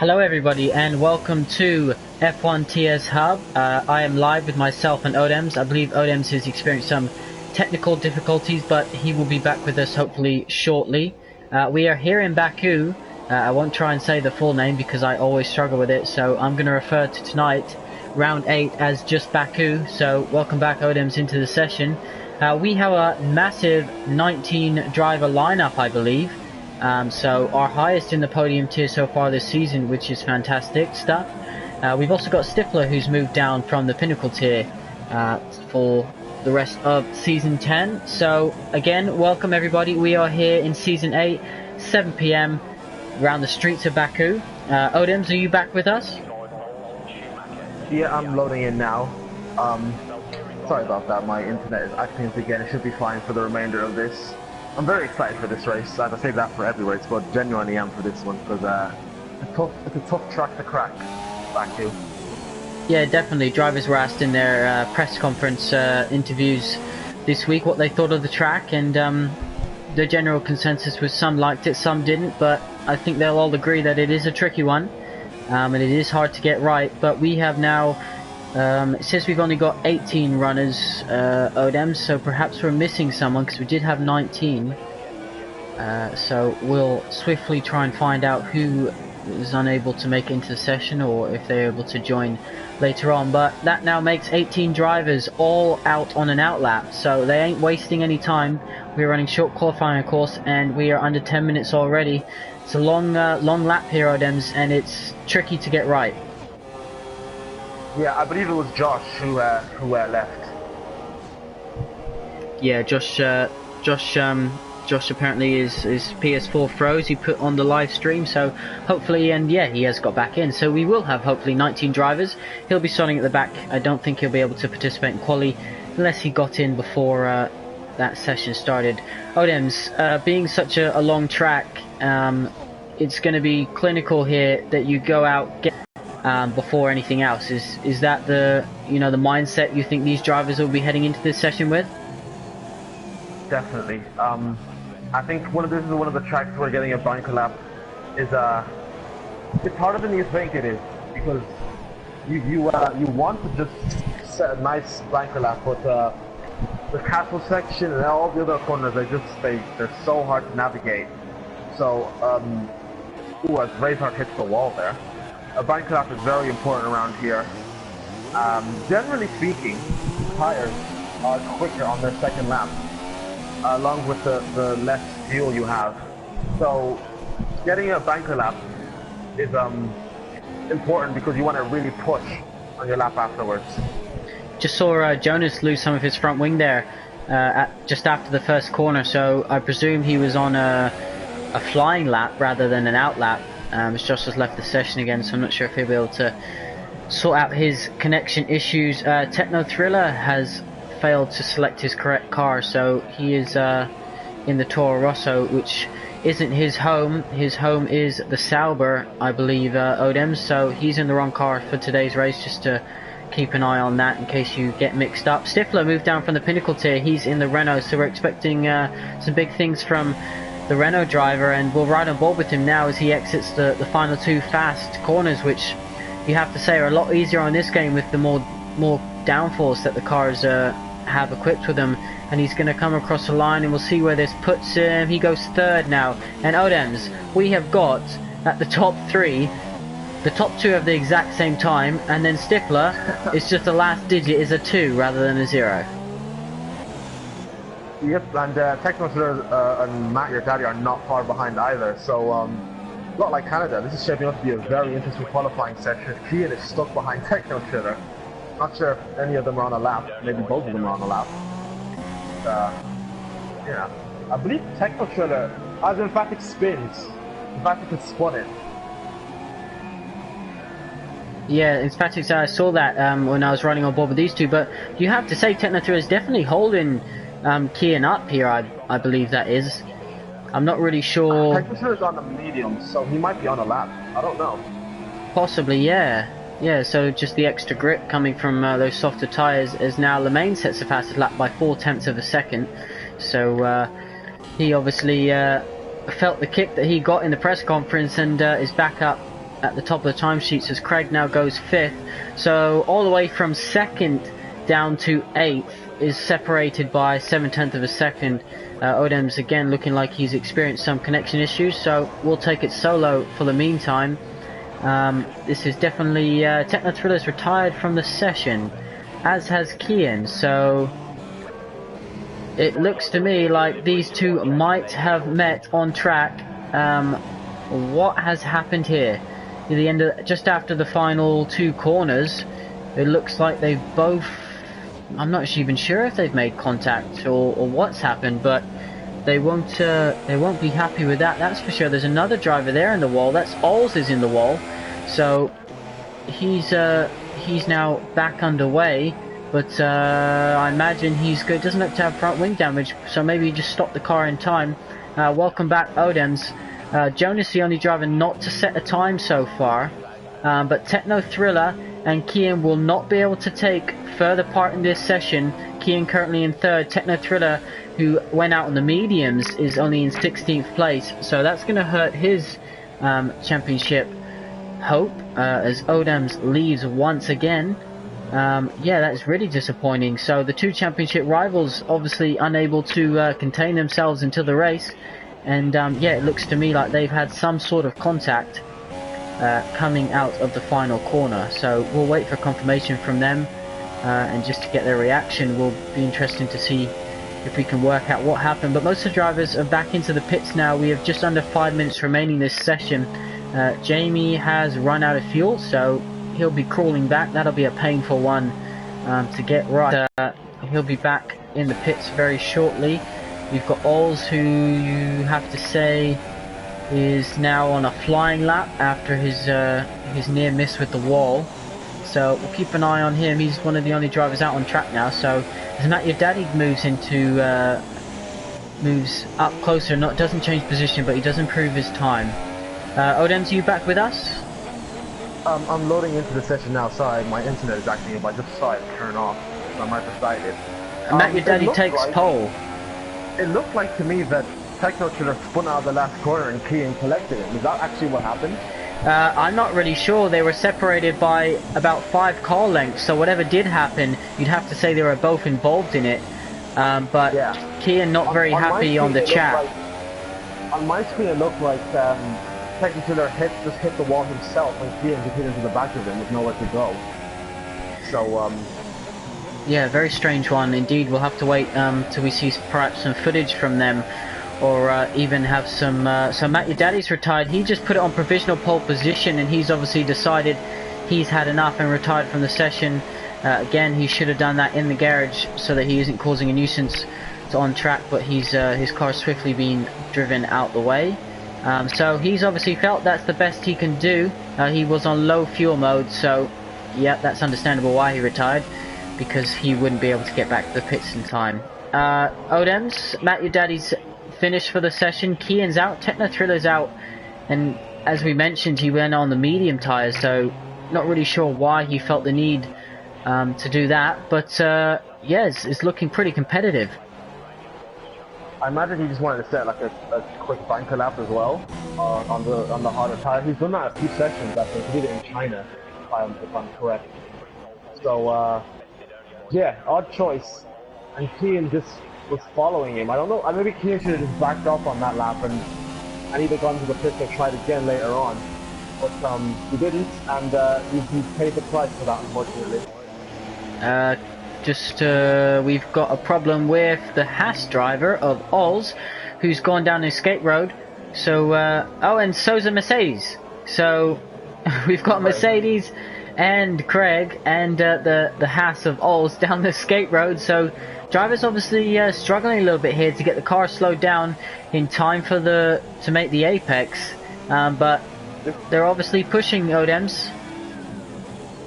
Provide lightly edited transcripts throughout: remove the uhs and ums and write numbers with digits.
Hello everybody and welcome to F1 TS Hub. I am live with myself and Odems. I believe Odems has experienced some technical difficulties, but he will be back with us hopefully shortly. We are here in Baku. I won't try and say the full name because I always struggle with it, so I'm going to refer to tonight, round 8, as just Baku. So welcome back Odems into the session. We have a massive 19 driver lineup, I believe. So our highest in the podium tier so far this season, which is fantastic stuff. We've also got Stifler, who's moved down from the pinnacle tier for the rest of season 10. So again, welcome everybody. We are here in season 8, 7 PM, around the streets of Baku. Odems, are you back with us? Yeah, I'm loading in now. Sorry about that, my internet is acting up again. It should be fine for the remainder of this. I'm very excited for this race. I save that for every race, but genuinely am for this one because it's a tough track to crack. Baku. Yeah, definitely. Drivers were asked in their press conference interviews this week what they thought of the track, and the general consensus was some liked it, some didn't, but I think they'll all agree that it is a tricky one, and it is hard to get right. But we have now, it says we've only got 18 runners, Odems, so perhaps we're missing someone because we did have 19. So we'll swiftly try and find out who is unable to make it into the session or if they're able to join later on. But that now makes 18 drivers all out on an outlap, so they ain't wasting any time. We're running short qualifying, of course, and we are under 10 minutes already. It's a long lap here, Odems, and it's tricky to get right. Yeah, I believe it was Josh who left. Yeah, Josh apparently his PS4 froze. He put on the live stream, so hopefully, and yeah, he has got back in. So we will have hopefully 19 drivers. He'll be starting at the back. I don't think he'll be able to participate in quali unless he got in before that session started. Odems, being such a long track, it's going to be clinical here that you go out get before anything else. Is that the the mindset you think these drivers will be heading into this session with? Definitely. I think this is one of the tracks where getting a bunker lap is it's harder than you think it is, because you want to just set a nice bunker lap, but the castle section and all the other corners they're so hard to navigate. So as Razor hits the wall there. A bunker lap is very important around here. Generally speaking, tires are quicker on their second lap, along with the less fuel you have. So getting a bunker lap is important because you want to really push on your lap afterwards. Just saw Jonas lose some of his front wing there just after the first corner, so I presume he was on a flying lap rather than an out lap. As Josh has left the session again, so I'm not sure if he'll be able to sort out his connection issues. Techno Thriller has failed to select his correct car, so he is in the Toro Rosso, which isn't his home. His home is the Sauber, I believe, Odems, so he's in the wrong car for today's race, just to keep an eye on that in case you get mixed up. Stifler moved down from the pinnacle tier. He's in the Renault, so we're expecting some big things from the Renault driver, and we'll ride on board with him now as he exits the final two fast corners, which you have to say are a lot easier on this game with the more downforce that the cars have equipped with them. And he's going to come across the line, and we'll see where this puts him. He goes third now. And Odems, we have got at the top three, the top two have the exact same time, and then Stifler, it's just the last digit is a 2 rather than a 0. Yep, and Technosphere and Matt, your daddy, are not far behind either. So, a lot like Canada, this is shaping up to be a very interesting qualifying section. Kian is stuck behind Technosphere. Not sure if any of them are on a lap. Maybe both of them are on a lap. Yeah, I believe Technosphere, as emphatic spins, emphatic can spun it. Yeah, in fact, I saw that when I was running on board with these two. But you have to say, Technosphere is definitely holding Kian up here, I believe that is. I'm not really sure. Technosphere is on the medium, so he might be on a lap. I don't know. Possibly, yeah. Yeah, so just the extra grip coming from those softer tyres, as now Lemaine sets the fastest lap by 0.4 of a second. So he obviously felt the kick that he got in the press conference and is back up at the top of the timesheets as Craig now goes 5th. So all the way from 2nd down to 8th is separated by 7/10 of a second. Odem's again looking like he's experienced some connection issues, so we'll take it solo for the meantime. This is definitely Techno Thriller's retired from the session, as has Kian, so it looks to me like these two might have met on track. What has happened here? At the end of, just after the final 2 corners, it looks like they've both, I'm not even sure if they've made contact or what's happened, but they won't be happy with that, that's for sure. There's another driver there in the wall. That's Ols is in the wall, so he's now back underway. But I imagine he's good. Doesn't look to have front wing damage, so maybe he just stopped the car in time. Welcome back, Odems. Jonas, the only driver not to set a time so far, but Techno Thriller and Kian will not be able to take further part in this session. Kian currently in 3rd. Techno Thriller, who went out on the mediums, is only in 16th place, so that's going to hurt his championship hope as Odems leaves once again. Yeah, that's really disappointing. So the 2 championship rivals obviously unable to contain themselves into the race, and yeah, it looks to me like they've had some sort of contact coming out of the final corner. So we'll wait for confirmation from them, and just to get their reaction. Will be interesting to see if we can work out what happened. But most of the drivers are back into the pits now. We have just under 5 minutes remaining this session. Jamie has run out of fuel, so he'll be crawling back. That'll be a painful one to get right. He'll be back in the pits very shortly. We've got Ols, who you have to say is now on a flying lap after his near miss with the wall. So we'll keep an eye on him. He's one of the only drivers out on track now. So as Matt Your Daddy moves up closer, doesn't change position, but he does improve his time. Odems, are you back with us? I'm loading into the session now. Sorry, my internet is acting up. I just saw it turn off, so I'm right beside it. Matt Your Daddy takes pole. It looked like to me that Techno Killer spun out of the last corner and Kian collected it. Is that actually what happened? I'm not really sure. They were separated by about 5 car lengths, so whatever did happen, you'd have to say they were both involved in it. But yeah. Kian not very happy on the chat. On my screen it looked like Techno Killer just hit the wall himself, and Kian just hit into the back of him with nowhere to go. So yeah, very strange one indeed. We'll have to wait till we see perhaps some footage from them, or even have some. So Matt Your Daddy's retired. He just put it on provisional pole position, and he's obviously decided he's had enough and retired from the session. Again, he should have done that in the garage so that he isn't causing a nuisance to on track, but his car's swiftly being driven out the way. So he's obviously felt that's the best he can do. He was on low fuel mode, so yeah, that's understandable why he retired, because he wouldn't be able to get back to the pits in time. Odems, Matt Your Daddy's finished for the session. Kian's out, Techno Thriller's out, and as we mentioned, he went on the medium tyres, so not really sure why he felt the need to do that, but yeah, it's looking pretty competitive. I imagine he just wanted to set like a quick banker lap as well on the harder tire. He's done that a few sessions. I think he did it in China, if I'm correct. So yeah, odd choice. And Kian just was following him. I don't know. Maybe Kian should have just backed off on that lap and either gone to the pits or tried again later on. But he didn't, and he paid the price for that, unfortunately. We've got a problem with the Haas driver of Ols, who's gone down the escape road. So, oh, and so's a Mercedes. So, we've got Mercedes and Craig and the Haas of Ols down the escape road. So, drivers obviously struggling a little bit here to get the car slowed down in time for to make the apex. But they're obviously pushing Odems.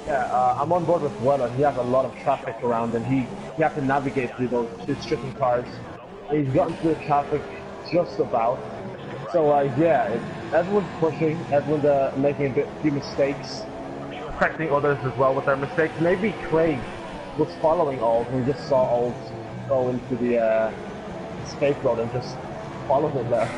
Yeah, I'm on board with Weller. He has a lot of traffic around, and he has to navigate through those stricken cars. He's gotten through the traffic just about. So yeah, everyone's pushing, everyone's making a few mistakes, correcting others as well with their mistakes. Maybe Craig was following Old, and we just saw Old go into the escape road and just follow him there.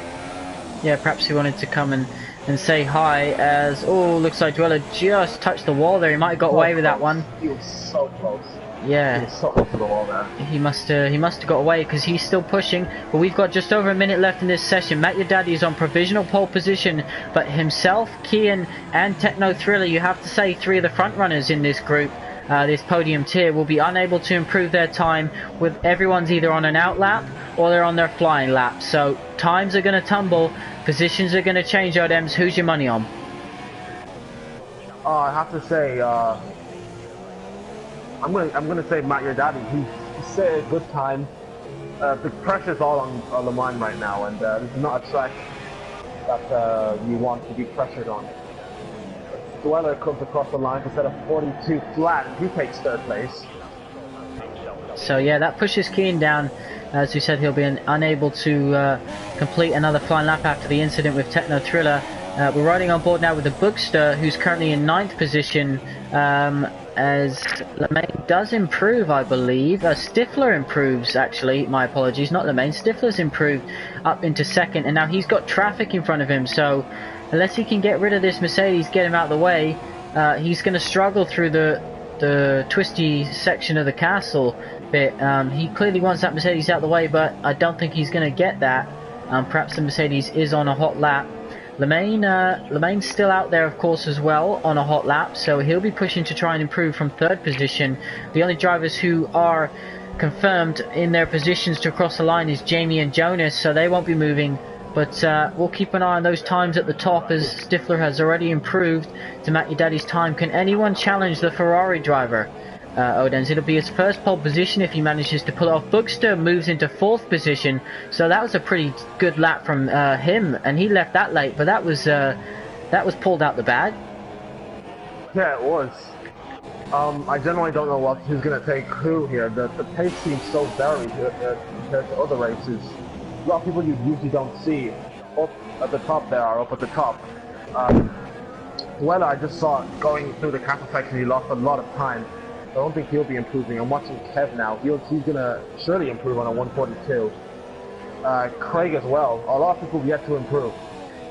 Yeah, perhaps he wanted to come and and say hi as, oh, looks like Dweller just touched the wall there. He might have got away with that one. He was so close. Yeah. He was so close to the wall there. He must have got away because he's still pushing. But we've got just over a minute left in this session. Matt Your Daddy is on provisional pole position, but himself, Kian, and Techno Thriller, you have to say, three of the front runners in this group, this podium tier, will be unable to improve their time, with everyone's either on an out lap or they're on their flying lap. So times are going to tumble, positions are going to change. Odems, who's your money on? I have to say, I'm gonna say Matt Your Daddy. He's set a good time. The pressure's all on Le Mans right now, and this is not a track that you want to be pressured on. Dweller comes across the line to set a 42 flat, and he takes third place. So yeah, that pushes Kian down. As we said, he'll be unable to complete another flying lap after the incident with Techno Thriller. We're riding on board now with the Bookster, who's currently in 9th position, as Lemaine does improve, I believe. Stifler improves, actually. My apologies, not Lemaine. Stifler's improved up into 2nd, and now he's got traffic in front of him, so unless he can get rid of this Mercedes, get him out of the way, he's going to struggle through the twisty section of the castle bit. He clearly wants that Mercedes out of the way, but I don't think he's going to get that. Perhaps the Mercedes is on a hot lap. Lemaine's still out there, of course, as well on a hot lap, so he'll be pushing to try and improve from 3rd position. The only drivers who are confirmed in their positions to cross the line is Jamie and Jonas, so they won't be moving. But we'll keep an eye on those times at the top, as Stifler has already improved to Matt Your Daddy's time. Can anyone challenge the Ferrari driver? Odense. It'll be his first pole position if he manages to pull it off. Bookster moves into 4th position, so that was a pretty good lap from him, and he left that late, but that was pulled out the bag. Yeah, it was. I generally don't know who's going to take who here. The pace seems so varied compared to other races. A lot of people you usually don't see up at the top there are up at the top. Well, I just saw going through the castle section, he lost a lot of time. I don't think he'll be improving. I'm watching Kev now. He's gonna surely improve on a 142. Craig as well. A lot of people yet to improve.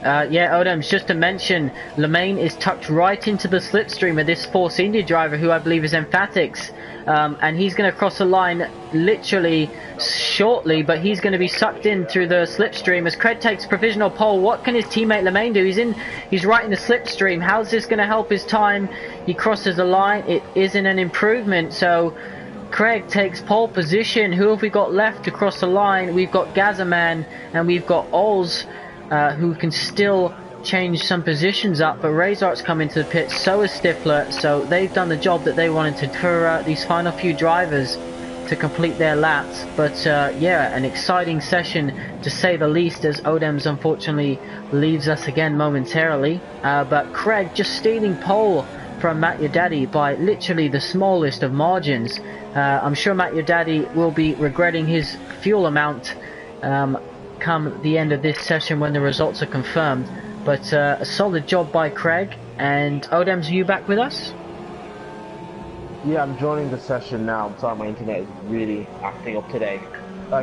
Yeah, Odems, just to mention, Lemaine is tucked right into the slipstream of this Force India driver, who I believe is Emphatics, and he's going to cross the line literally shortly, but he's going to be sucked in through the slipstream as Craig takes provisional pole. What can his teammate Lemaine do? He's right in the slipstream. How's this going to help his time? He crosses the line. It isn't an improvement, so Craig takes pole position. Who have we got left to cross the line? We've got Gazerman and we've got Oz, who can still change some positions up, but Razor's come into the pit, so is Stifler, so they've done the job that they wanted to for these final few drivers to complete their laps. But yeah, an exciting session to say the least, as Odems unfortunately leaves us again momentarily. But Craig just stealing pole from Matt Your Daddy by literally the smallest of margins. I'm sure Matt Your Daddy will be regretting his fuel amount come the end of this session when the results are confirmed. But a solid job by Craig. And Odems, are you back with us? Yeah, I'm joining the session now. I'm sorry, my internet is really acting up today.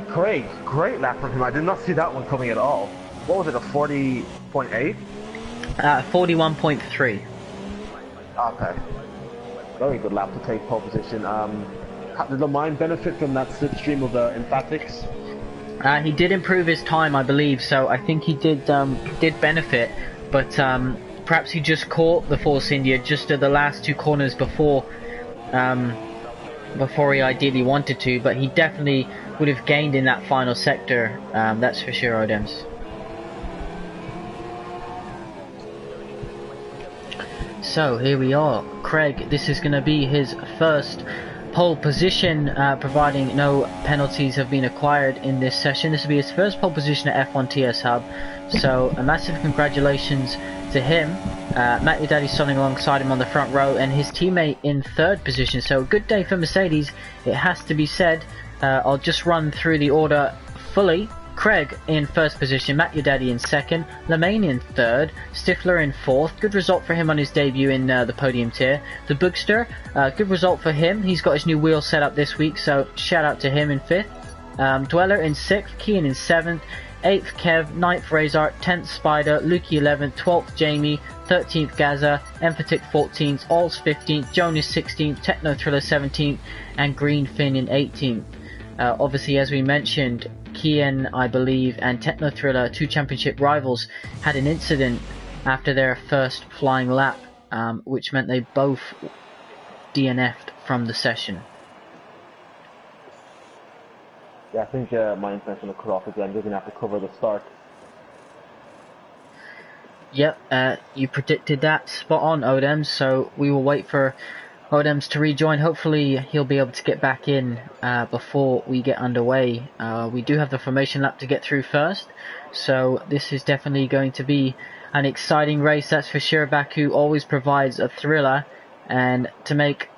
Craig, great lap from him. I did not see that one coming at all. What was it, a 40.8? 41.3. Okay. Very good lap to take pole position. Did Lemaine benefit from that slipstream of the Emphatics? He did improve his time, I believe, so I think he did benefit, but perhaps he just caught the Force India just at the last two corners before he ideally wanted to, but he definitely would have gained in that final sector, that's for sure, Odems. So here we are, Craig, this is going to be his first pole position, providing no penalties have been acquired in this session. This will be his first pole position at F1 TS Hub, so a massive congratulations to him. Matt Your Daddy starting alongside him on the front row, and his teammate in 3rd position, so a good day for Mercedes, it has to be said. I'll just run through the order fully. Craig in 1st position, Matt Your Daddy in 2nd, Lemaine in 3rd, Stifler in 4th. Good result for him on his debut in the podium tier. The Bookster, good result for him. He's got his new wheel set up this week, so shout out to him in 5th. Dweller in 6th, Kian in 7th, 8th Kev, 9th Razor, 10th Spider, Lukey 11th, 12th Jamie, 13th Gaza, Emphatic 14th, Alls 15th, Jonas 16th, Techno Thriller 17th, and Green Fin in 18th. Obviously, as we mentioned, Kian, I believe, and Techno Thriller, 2 championship rivals, had an incident after their first flying lap, which meant they both DNF'd from the session. Yeah, I think my internet's going to cut off again. You're going to have to cover the start. Yep, you predicted that spot on, Odems, so we will wait for Odems to rejoin. Hopefully he'll be able to get back in before we get underway. We do have the formation lap to get through first, so this is definitely going to be an exciting race, that's for sure. Baku always provides a thriller, and to make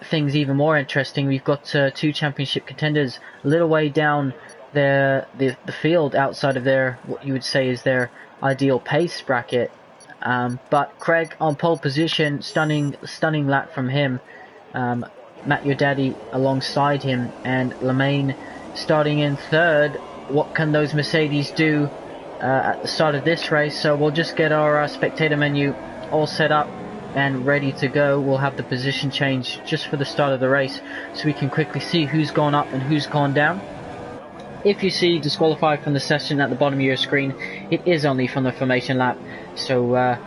things even more interesting, we've got 2 championship contenders a little way down the field outside of their, what you would say is their ideal pace bracket. But Craig on pole position, stunning lap from him. Matt Your Daddy alongside him, and Lemaine starting in 3rd. What can those Mercedes do at the start of this race? So we'll just get our spectator menu all set up and ready to go. We'll have the position change just for the start of the race, so we can quickly see who's gone up and who's gone down. If you see disqualified from the session at the bottom of your screen, it is only from the formation lap, so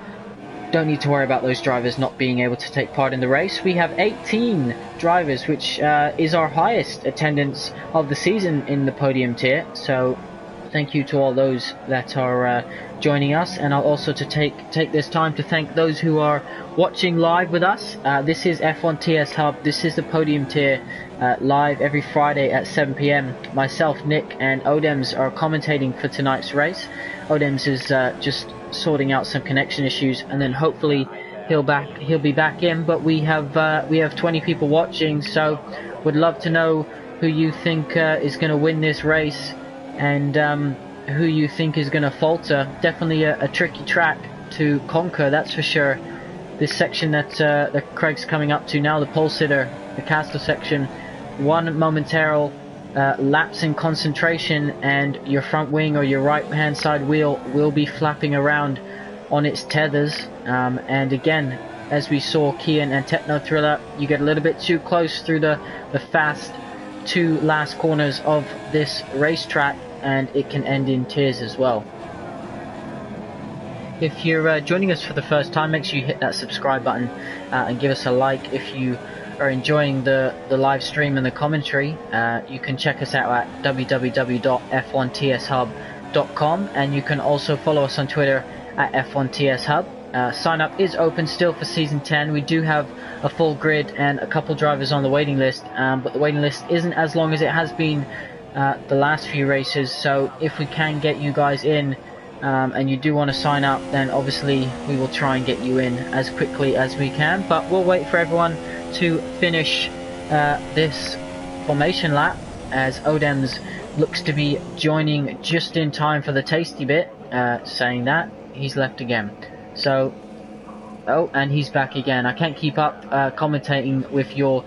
don't need to worry about those drivers not being able to take part in the race. We have 18 drivers, which is our highest attendance of the season in the podium tier, so thank you to all those that are joining us, and I'll also to take this time to thank those who are watching live with us. This is F1 TS Hub, this is the podium tier, live every Friday at 7 PM. Myself, Nick, and Odems are commentating for tonight's race. Odems is just sorting out some connection issues, and then hopefully he'll be back in. But we have 20 people watching, so would love to know who you think is going to win this race, and who you think is going to falter. Definitely a tricky track to conquer, that's for sure. This section that Craig's coming up to now, the pole sitter, the caster section, one momentary lapse in concentration and your front wing or your right hand side wheel will be flapping around on its tethers, and again, as we saw Kian and Techno Thriller, you get a little bit too close through the fast 2 last corners of this racetrack, and it can end in tears as well. If you're joining us for the first time, make sure you hit that subscribe button and give us a like. If you are enjoying the live stream and the commentary, you can check us out at www.f1tshub.com, and you can also follow us on Twitter at F1TSHub. Sign up is open still for Season 10. We do have a full grid and a couple drivers on the waiting list, but the waiting list isn't as long as it has been the last few races, so if we can get you guys in, and you do want to sign up, then obviously we will try and get you in as quickly as we can. But we'll wait for everyone to finish this formation lap, as Odems looks to be joining just in time for the tasty bit. Saying that, he's left again. So, oh, and he's back again. I can't keep up commentating with your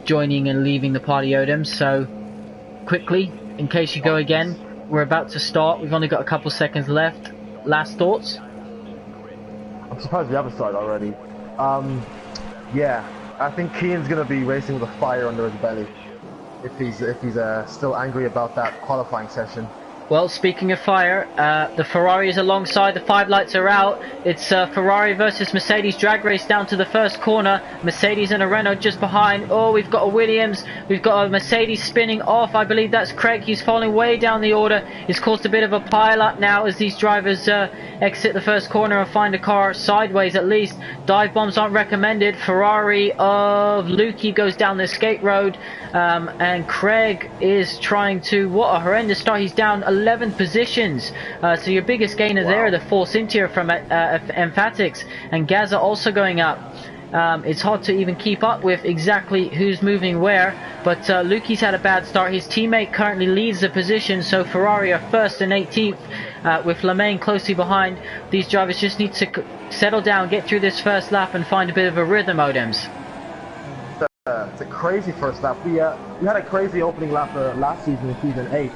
joining and leaving the party, Odems, so quickly, in case you go again, we're about to start. We've only got a couple seconds left. Last thoughts? I'm surprised we haven't started already. Yeah, I think Kian's going to be racing with a fire under his belly if he's still angry about that qualifying session. Well, speaking of fire, the Ferrari is alongside, the 5 lights are out. It's Ferrari versus Mercedes drag race down to the first corner. Mercedes and a Renault just behind. Oh, we've got a Williams, we've got a Mercedes spinning off. I believe that's Craig, he's falling way down the order. It's caused a bit of a pile-up now as these drivers exit the first corner and find a car sideways at least. Dive bombs aren't recommended. Ferrari of Lukey goes down the skate road, and Craig is trying to, what a horrendous start, he's down 11 positions, so your biggest gainer there, the force interior from Emphatics, and Gaza also going up. It's hard to even keep up with exactly who's moving where, but Lukey's had a bad start. His teammate currently leads the position, so Ferrari are 1st and 18th, with Lemaine closely behind. These drivers just need to settle down, get through this first lap and find a bit of a rhythm, Odems. It's a crazy first lap. We had a crazy opening lap last season in Season 8.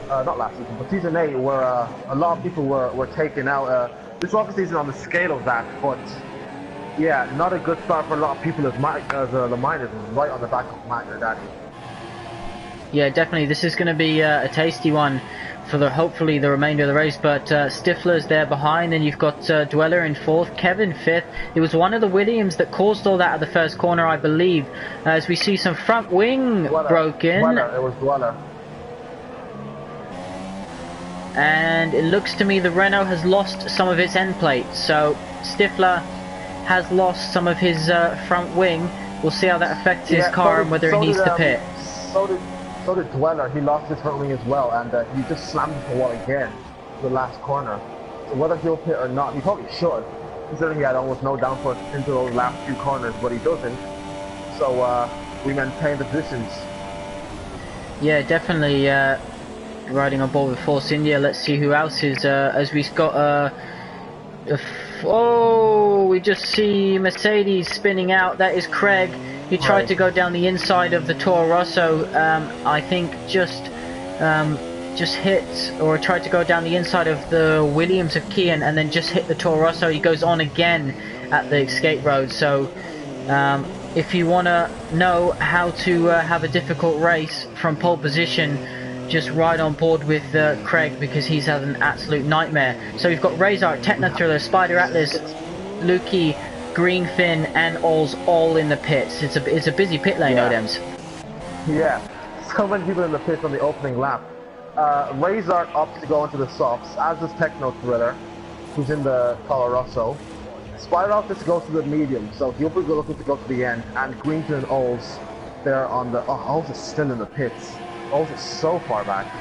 not last season, but season 8, where a lot of people were taken out. This obviously isn't on the scale of that, but yeah, not a good start for a lot of people as Lamine is right on the back of Matt, your daddy. Yeah, definitely. This is going to be a tasty one for hopefully the remainder of the race. But Stifler's there behind, and you've got Dweller in 4th, Kevin 5th. It was one of the Williams that caused all that at the first corner, I believe. As we see some front wing broken. Dweller, it was Dweller. And it looks to me the Renault has lost some of its end plates. So Stifler has lost some of his front wing. We'll see how that affects his car and whether it needs to pit. So did Dweller. He lost his front wing as well, and he just slammed into the wall again the last corner. So whether he'll pit or not, he probably should, considering he had almost no downforce into those last few corners, but he doesn't. So we maintain the positions. Yeah, definitely riding on board with Force India. Let's see who else is, as we've got oh, we just see Mercedes spinning out. That is Craig. He tried to go down the inside of the Toro Rosso. I think just hit, or tried to go down the inside of the Williams of Kian, and then just hit the Toro Rosso. He goes on again at the escape road. So if you want to know how to have a difficult race from pole position, just ride on board with Craig, because he's had an absolute nightmare. So we've got Razor, Techno Thriller, Spider Atlas, Lukey, Greenfin and Ols all in the pits. It's a busy pit lane, Odems. Yeah, so many people in the pits on the opening lap. Razor opts to go into the softs, as does Techno Thriller, who's in the Toro Rosso. Spider opts to go to the medium, so he'll be looking to go to the end. And Greenfin and Ols, they're on the... Oh, Ols is still in the pits. Ols is so far back.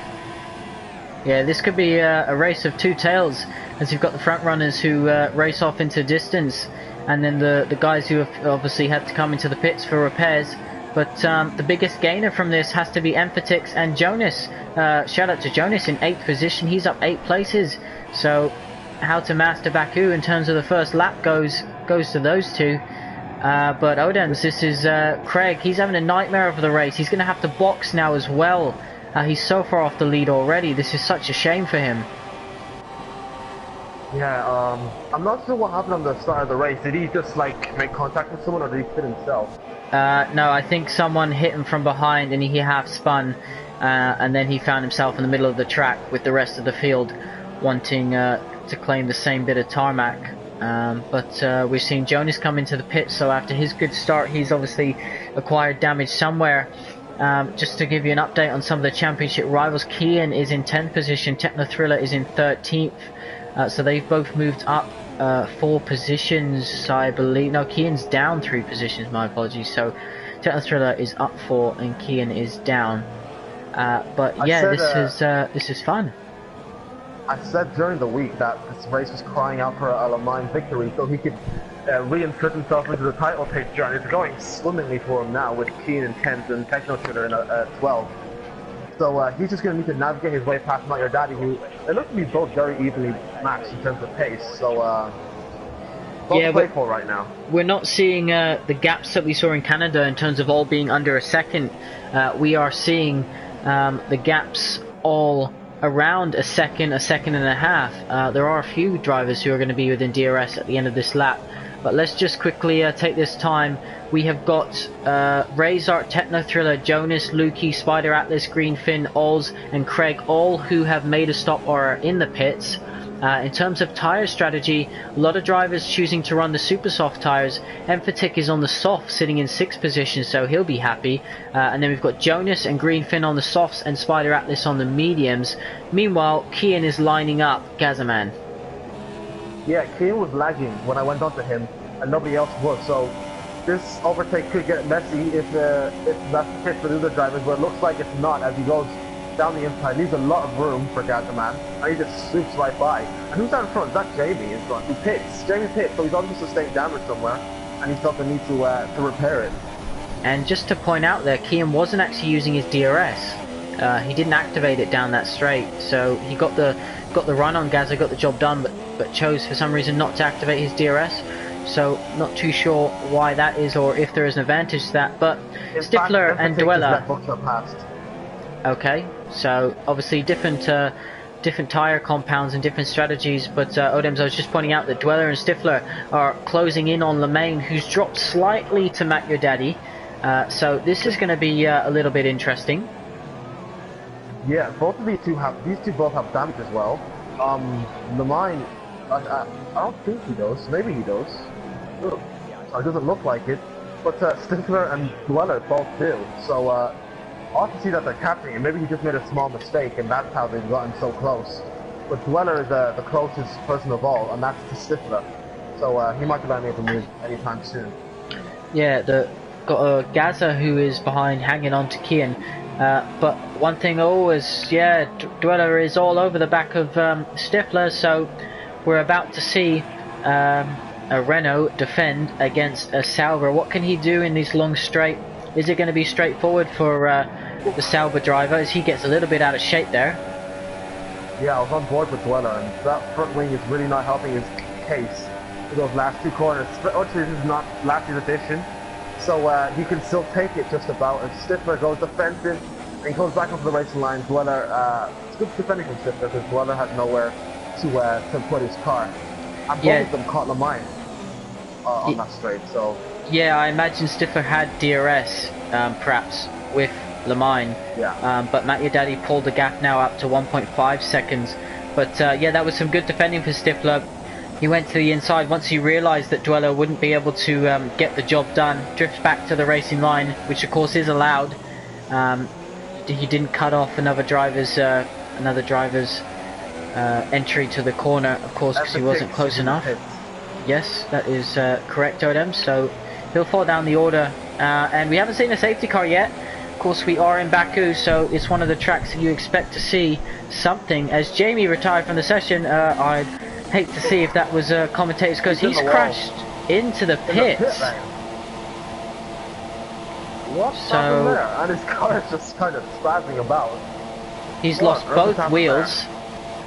Yeah, this could be a race of two tails, as you've got the front runners who race off into distance, and then the guys who have obviously had to come into the pits for repairs. But the biggest gainer from this has to be Emphatix and Jonas. Shout out to Jonas in 8th position. He's up 8 places. So how to master Baku in terms of the first lap goes to those two. But Odems, this is Craig. He's having a nightmare of the race. He's going to have to box now as well. He's so far off the lead already. This is such a shame for him. Yeah, I'm not sure what happened on the start of the race. Did he just like make contact with someone, or did he fit himself? No, I think someone hit him from behind and he half spun, and then he found himself in the middle of the track with the rest of the field wanting to claim the same bit of tarmac. But we've seen Jonas come into the pit, so after his good start he's obviously acquired damage somewhere. Just to give you an update on some of the championship rivals, Kian is in 10th position, Techno Thriller is in 13th. So they've both moved up 4 positions, I believe. No, Kian's down 3 positions, my apologies. So Techno Thriller is up 4 and Kian is down. But yeah, this is fun. I said during the week that this race was crying out for a Le Mans victory, so he could reinsert himself into the title picture, and it's going swimmingly for him now with Kian in 10th and Techno Thriller in 12th. So he's just going to need to navigate his way past Not Your Daddy, who they look to be both very evenly matched in terms of pace. So both to play for right now. We're not seeing the gaps that we saw in Canada in terms of all being under a second. We are seeing the gaps all around a second and a half. There are a few drivers who are going to be within DRS at the end of this lap. But let's just quickly take this time. We have got Razor, Techno Thriller, Jonas, Lukey, Spider Atlas, Greenfin, Ols and Craig, all who have made a stop or are in the pits. In terms of tyre strategy, a lot of drivers choosing to run the super soft tyres. Emphatic is on the soft, sitting in 6th position, so he'll be happy. And then we've got Jonas and Greenfin on the softs and Spider Atlas on the mediums. Meanwhile, Kian is lining up Gazaman. Yeah, Kian was lagging when I went onto him, and nobody else was, so this overtake could get messy if that's the case for the other drivers, but it looks like it's not, as he goes down the inside. Leaves a lot of room for Gazaman, and he just swoops right by. And who's out in front? Is that Jamie in front? He pits. Jamie pits, so he's obviously sustained damage somewhere, and he felt the need to repair it. And just to point out there, Kian wasn't actually using his DRS. He didn't activate it down that straight, so he got the run on Gaza, got the job done, but chose for some reason not to activate his DRS. So not too sure why that is, or if there is an advantage to that. But Stifler and Dweller. Okay, so obviously different tyre compounds and different strategies, but Odems, I was just pointing out that Dweller and Stifler are closing in on Lemaine, who's dropped slightly to Matt Your Daddy. So this is going to be a little bit interesting. Yeah, both of these two both have damage as well. Lemaine, I don't think he does. Maybe he does. It doesn't look like it. But Stifler and Dweller both do. So odd to see that they're capturing him. Maybe he just made a small mistake, and that's how they've gotten so close. But Dweller is the closest person of all, and that's to Stifler. So he might be able to move anytime soon. Yeah, got Gaza who is behind, hanging on to Kian. But one thing always, yeah, Dweller is all over the back of Stifler, so we're about to see a Renault defend against a Sauber. What can he do in this long straight? Is it going to be straightforward for the Sauber driver as he gets a little bit out of shape there? Yeah, I was on board with Dweller, and that front wing is really not helping his case for those last two corners. Actually, this is not last year's edition, so he can still take it just about. And Stifler goes defensive and goes back onto the racing line. Dweller, it's good defending from Stifler because Dweller has nowhere to put his car. And both of them caught Lemaine on that straight, so... Yeah, I imagine Stifler had DRS, perhaps, with Lemaine. Yeah. But Matt Your Daddy pulled the gap now up to 1.5 seconds. But yeah, that was some good defending for Stifler. He went to the inside once he realised that Dweller wouldn't be able to get the job done. Drifts back to the racing line, which of course is allowed. He didn't cut off another driver's entry to the corner, of course, because he wasn't close enough. Yes, that is correct, Odem. So he'll fall down the order, and we haven't seen a safety car yet. Of course, we are in Baku, so it's one of the tracks that you expect to see something. As Jamie retired from the session, I'd hate to see if that was a commentator's because he's crashed into the pits. What's happened there? And his car is just kind of spazzing about. He's lost both wheels,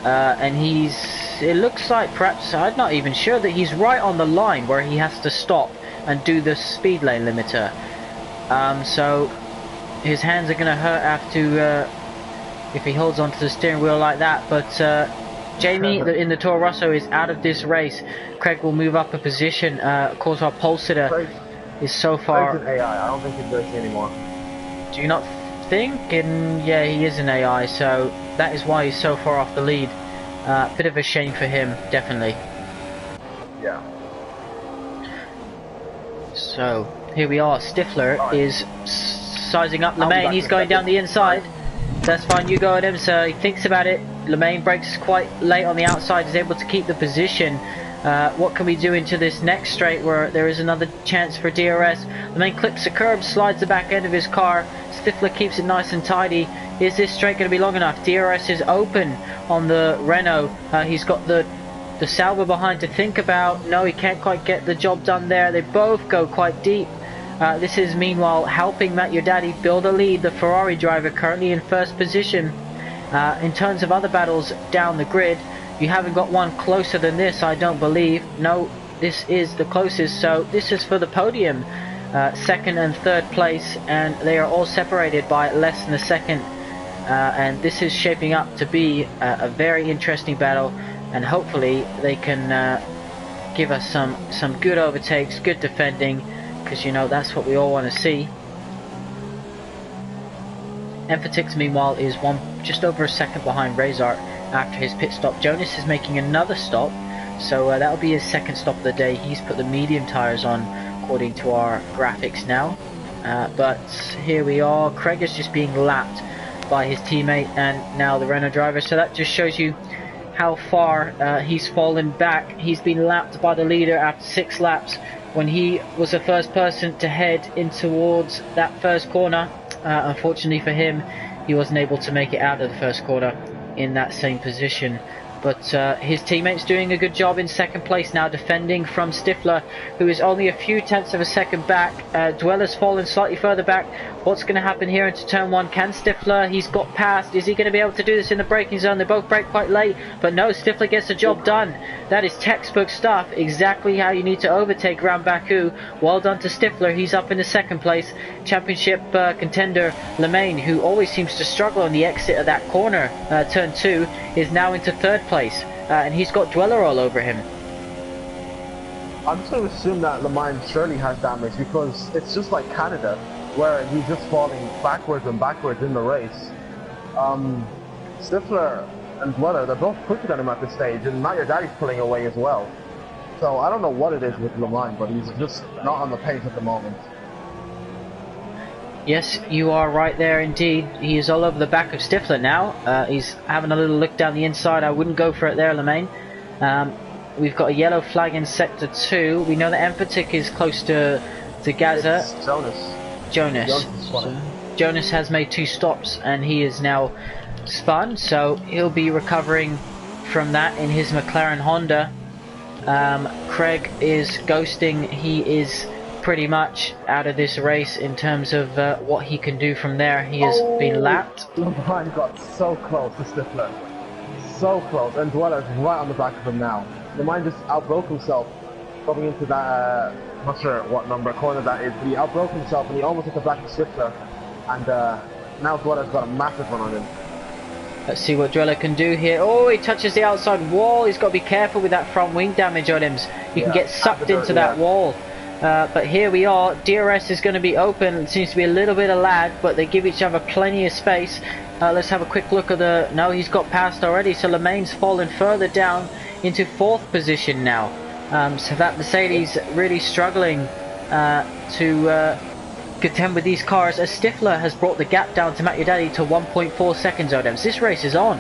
and it looks like perhaps, I'm not even sure, that he's right on the line where he has to stop and do the speed lane limiter. So his hands are going to hurt if he holds onto the steering wheel like that. But Jamie in the Toro Rosso is out of this race. Craig will move up a position. Of course, our pole sitter is so far... Craig's an AI. I don't think he's racing anymore. Do you not think? And yeah, he is an AI, so that is why he's so far off the lead. Bit of a shame for him, definitely. Yeah. So here we are. Stifler is sizing up Lemaine. He's going down the inside. That's fine. You go at him. So he thinks about it. Lemaine brakes quite late on the outside. Is able to keep the position. What can we do into this next straight where there is another chance for DRS? Lemaine clips the curb, slides the back end of his car. Stifler keeps it nice and tidy. Is this straight going to be long enough? DRS is open on the Renault. He's got the Sauber behind to think about. No, he can't quite get the job done there. They both go quite deep. This is meanwhile helping Matt Your Daddy build a lead. The Ferrari driver currently in first position. In terms of other battles down the grid, you haven't got one closer than this, I don't believe. No, this is the closest. So this is for the podium. Second and third place, and they are all separated by less than a second. And this is shaping up to be a very interesting battle, and hopefully they can give us some good overtakes, good defending, because you know that's what we all want to see. Emphatix meanwhile is just over a second behind Razor after his pit stop. Jonas is making another stop, so that'll be his second stop of the day. He's put the medium tires on according to our graphics now, but here we are. Craig is just being lapped by his teammate and now the Renault driver, so that just shows you how far he's fallen back. He's been lapped by the leader after 6 laps when he was the first person to head in towards that first corner. Unfortunately for him, he wasn't able to make it out of the first corner in that same position, But his teammate's doing a good job in second place now, defending from Stifler, who is only a few tenths of a second back. Dweller's fallen slightly further back. What's going to happen here into turn 1? Can Stifler, he's got past, is he going to be able to do this in the braking zone? They both brake quite late, but no, Stifler gets the job done. That is textbook stuff, exactly how you need to overtake around Baku. Well done to Stifler, he's up in the second place. Championship contender Lemaine, who always seems to struggle on the exit of that corner, turn 2, is now into third place, and he's got Dweller all over him. I'm just going to assume that Lemaine surely has damage, because it's just like Canada, where he's just falling backwards and backwards in the race. Stifler and Dweller, they're both quicker than him at this stage, and now your daddy's pulling away as well. So I don't know what it is with Lemaine, but he's just not on the pace at the moment. Yes, you are right there indeed. He is all over the back of Stifler now. He's having a little look down the inside. I wouldn't go for it there, Lemaine. We've got a yellow flag in sector 2. We know that Empatic is close to Gaza. It's Jonas. Jonas has made 2 stops and he is now spun, so he'll be recovering from that in his McLaren Honda. Craig is ghosting. He is pretty much out of this race in terms of what he can do from there. He has been lapped. Lemaine got so close to Stifler. So close, and Dweller's right on the back of him now. Lemaine just outbroke himself going into that, not sure what number corner that is, but he outbroke himself and he almost hit the back of Stifler. And now Dweller's got a massive run on him. Let's see what Dweller can do here. Oh, he touches the outside wall. He's got to be careful with that front wing damage on him. You can get sucked into that wall. But here we are. DRS is going to be open. It seems to be a little bit of lag, but they give each other plenty of space. Let's have a quick look at the... No, he's got past already, so Lemaine's fallen further down into 4th position now. So that Mercedes really struggling to contend with these cars, as Stifler has brought the gap down to Matt Your Daddy to 1.4 seconds, Odems. This race is on.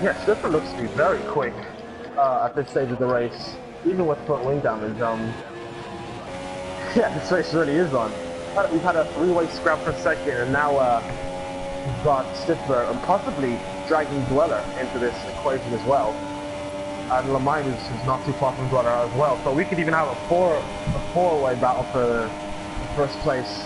Yeah, Stifler looks to be very quick at this stage of the race, even with front wing damage. Yeah, this race really is on. We've had a 3-way scrap per second, and now we've got Stifler and possibly dragging Dweller into this equation as well. And Lemaine is not too far from Dweller as well, so we could even have a four-way battle for first place.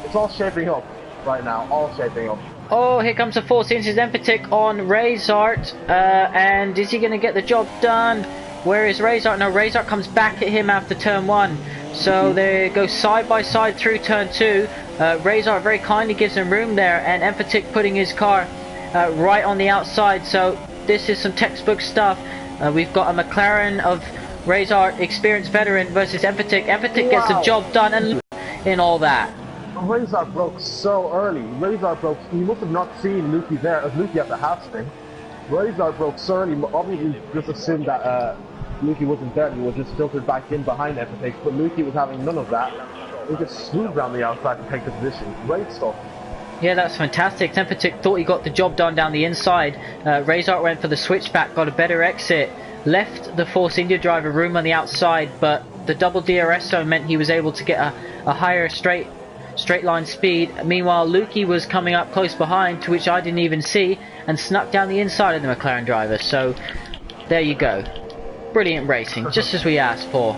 It's all shaping up right now, all shaping up. Oh, here comes the 4 inches Empatic on Razart, and is he going to get the job done? Where is Razart? No, Razart comes back at him after turn 1. So they go side by side through turn 2. Razart very kindly gives him room there, and Empatic putting his car right on the outside. So this is some textbook stuff. We've got a McLaren of Razart, experienced veteran, versus Empatic. Empatic gets the job done and in all that. Razart broke so early. Razart broke, he must have not seen Lukey there, as Lukey at the half spin. Razart broke so early, obviously just assumed that Lukey wasn't there, he was just filtered back in behind Empatic, but Lukey was having none of that. He just swooped around the outside to take the position. Great stuff. Yeah, that's fantastic. Empatic thought he got the job done down the inside. Razart went for the switchback, got a better exit, left the Force India driver room on the outside, but the double DRS zone meant he was able to get a higher straight line speed. Meanwhile, Lukey was coming up close behind, to which I didn't even see, and snuck down the inside of the McLaren driver. So there you go. Brilliant racing, just as we asked for.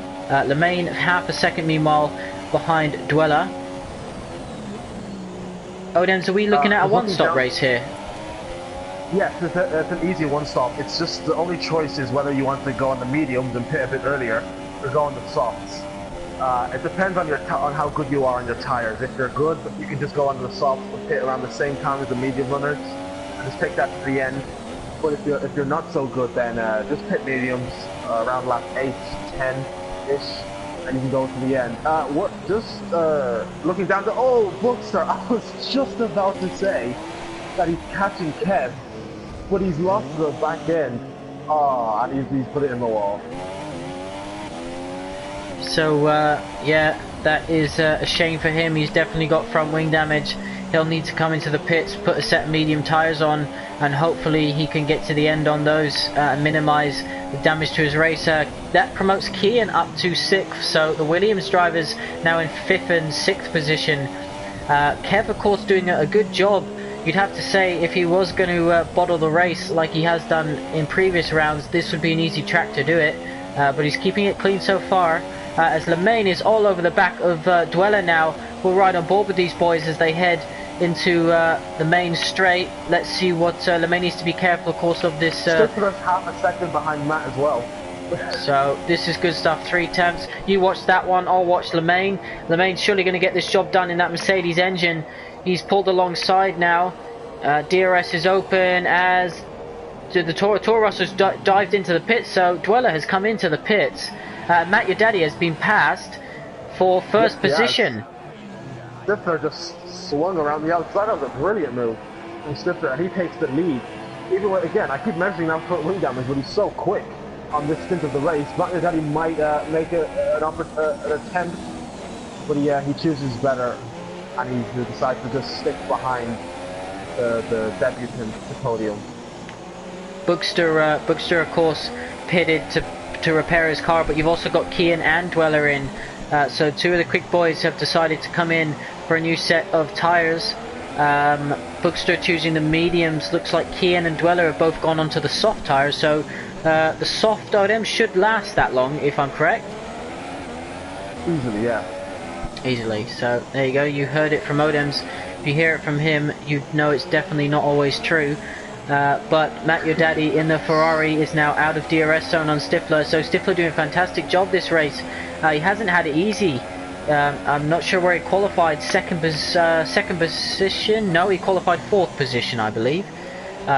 Lemaine half a second meanwhile behind Dweller. Odems, are we looking at a one-stop race here? Yes, it's an easy one-stop. It's just the only choice is whether you want to go on the mediums and pit a bit earlier, or go on the softs. It depends on on how good you are on your tires. If you're good, you can just go on the softs and pit around the same time as the medium runners, and just take that to the end. But if you're not so good, then just pit mediums around lap 8, 10-ish, and you can go to the end. Looking down the Bookster, I was just about to say that he's catching Kev, but he's lost the back end. And he's put it in the wall. So yeah, that is a shame for him. He's definitely got front wing damage. He'll need to come into the pits, put a set of medium tyres on, and hopefully he can get to the end on those and minimise the damage to his race. That promotes Kian up to 6th, so the Williams drivers now in 5th and 6th position. Kev, of course, doing a good job you'd have to say if he was going to bottle the race like he has done in previous rounds, this would be an easy track to do it. But he's keeping it clean so far, as Lemaine is all over the back of Dweller now. We'll ride on board with these boys as they head into the main straight. Let's see what Lemaine needs to be careful, of course, of this. Stifler's half a second behind Matt as well. So this is good stuff. 3 attempts. You watch that one, I'll watch Lemaine. Lemaine's surely going to get this job done in that Mercedes engine. He's pulled alongside now. DRS is open as the Toro Rosso's dived into the pits, so Dweller has come into the pits. Matt Your Daddy has been passed for first position. Stifler just swung around the outside. That was a brilliant move from Stifler, and he takes the lead. Even when, again, I keep measuring that front wing damage, but he's so quick on this stint of the race. Matt Your Daddy might make an attempt, but he chooses better, and he decides to just stick behind the debutant to Podium. Bookster, of course, pitted to repair his car, but you've also got Kian and Dweller in. So 2 of the quick boys have decided to come in for a new set of tyres. Bookster choosing the mediums. Looks like Kian and Dweller have both gone onto the soft tyres, so the soft ODM should last that long, if I'm correct. Easily, yeah. Easily. So there you go. You heard it from Odems. If you hear it from him, you know it's definitely not always true. But Matt Your Daddy in the Ferrari is now out of DRS zone on Stifler. So Stifler doing a fantastic job this race. He hasn't had it easy. I'm not sure where he qualified. Second position? No, he qualified 4th position, I believe.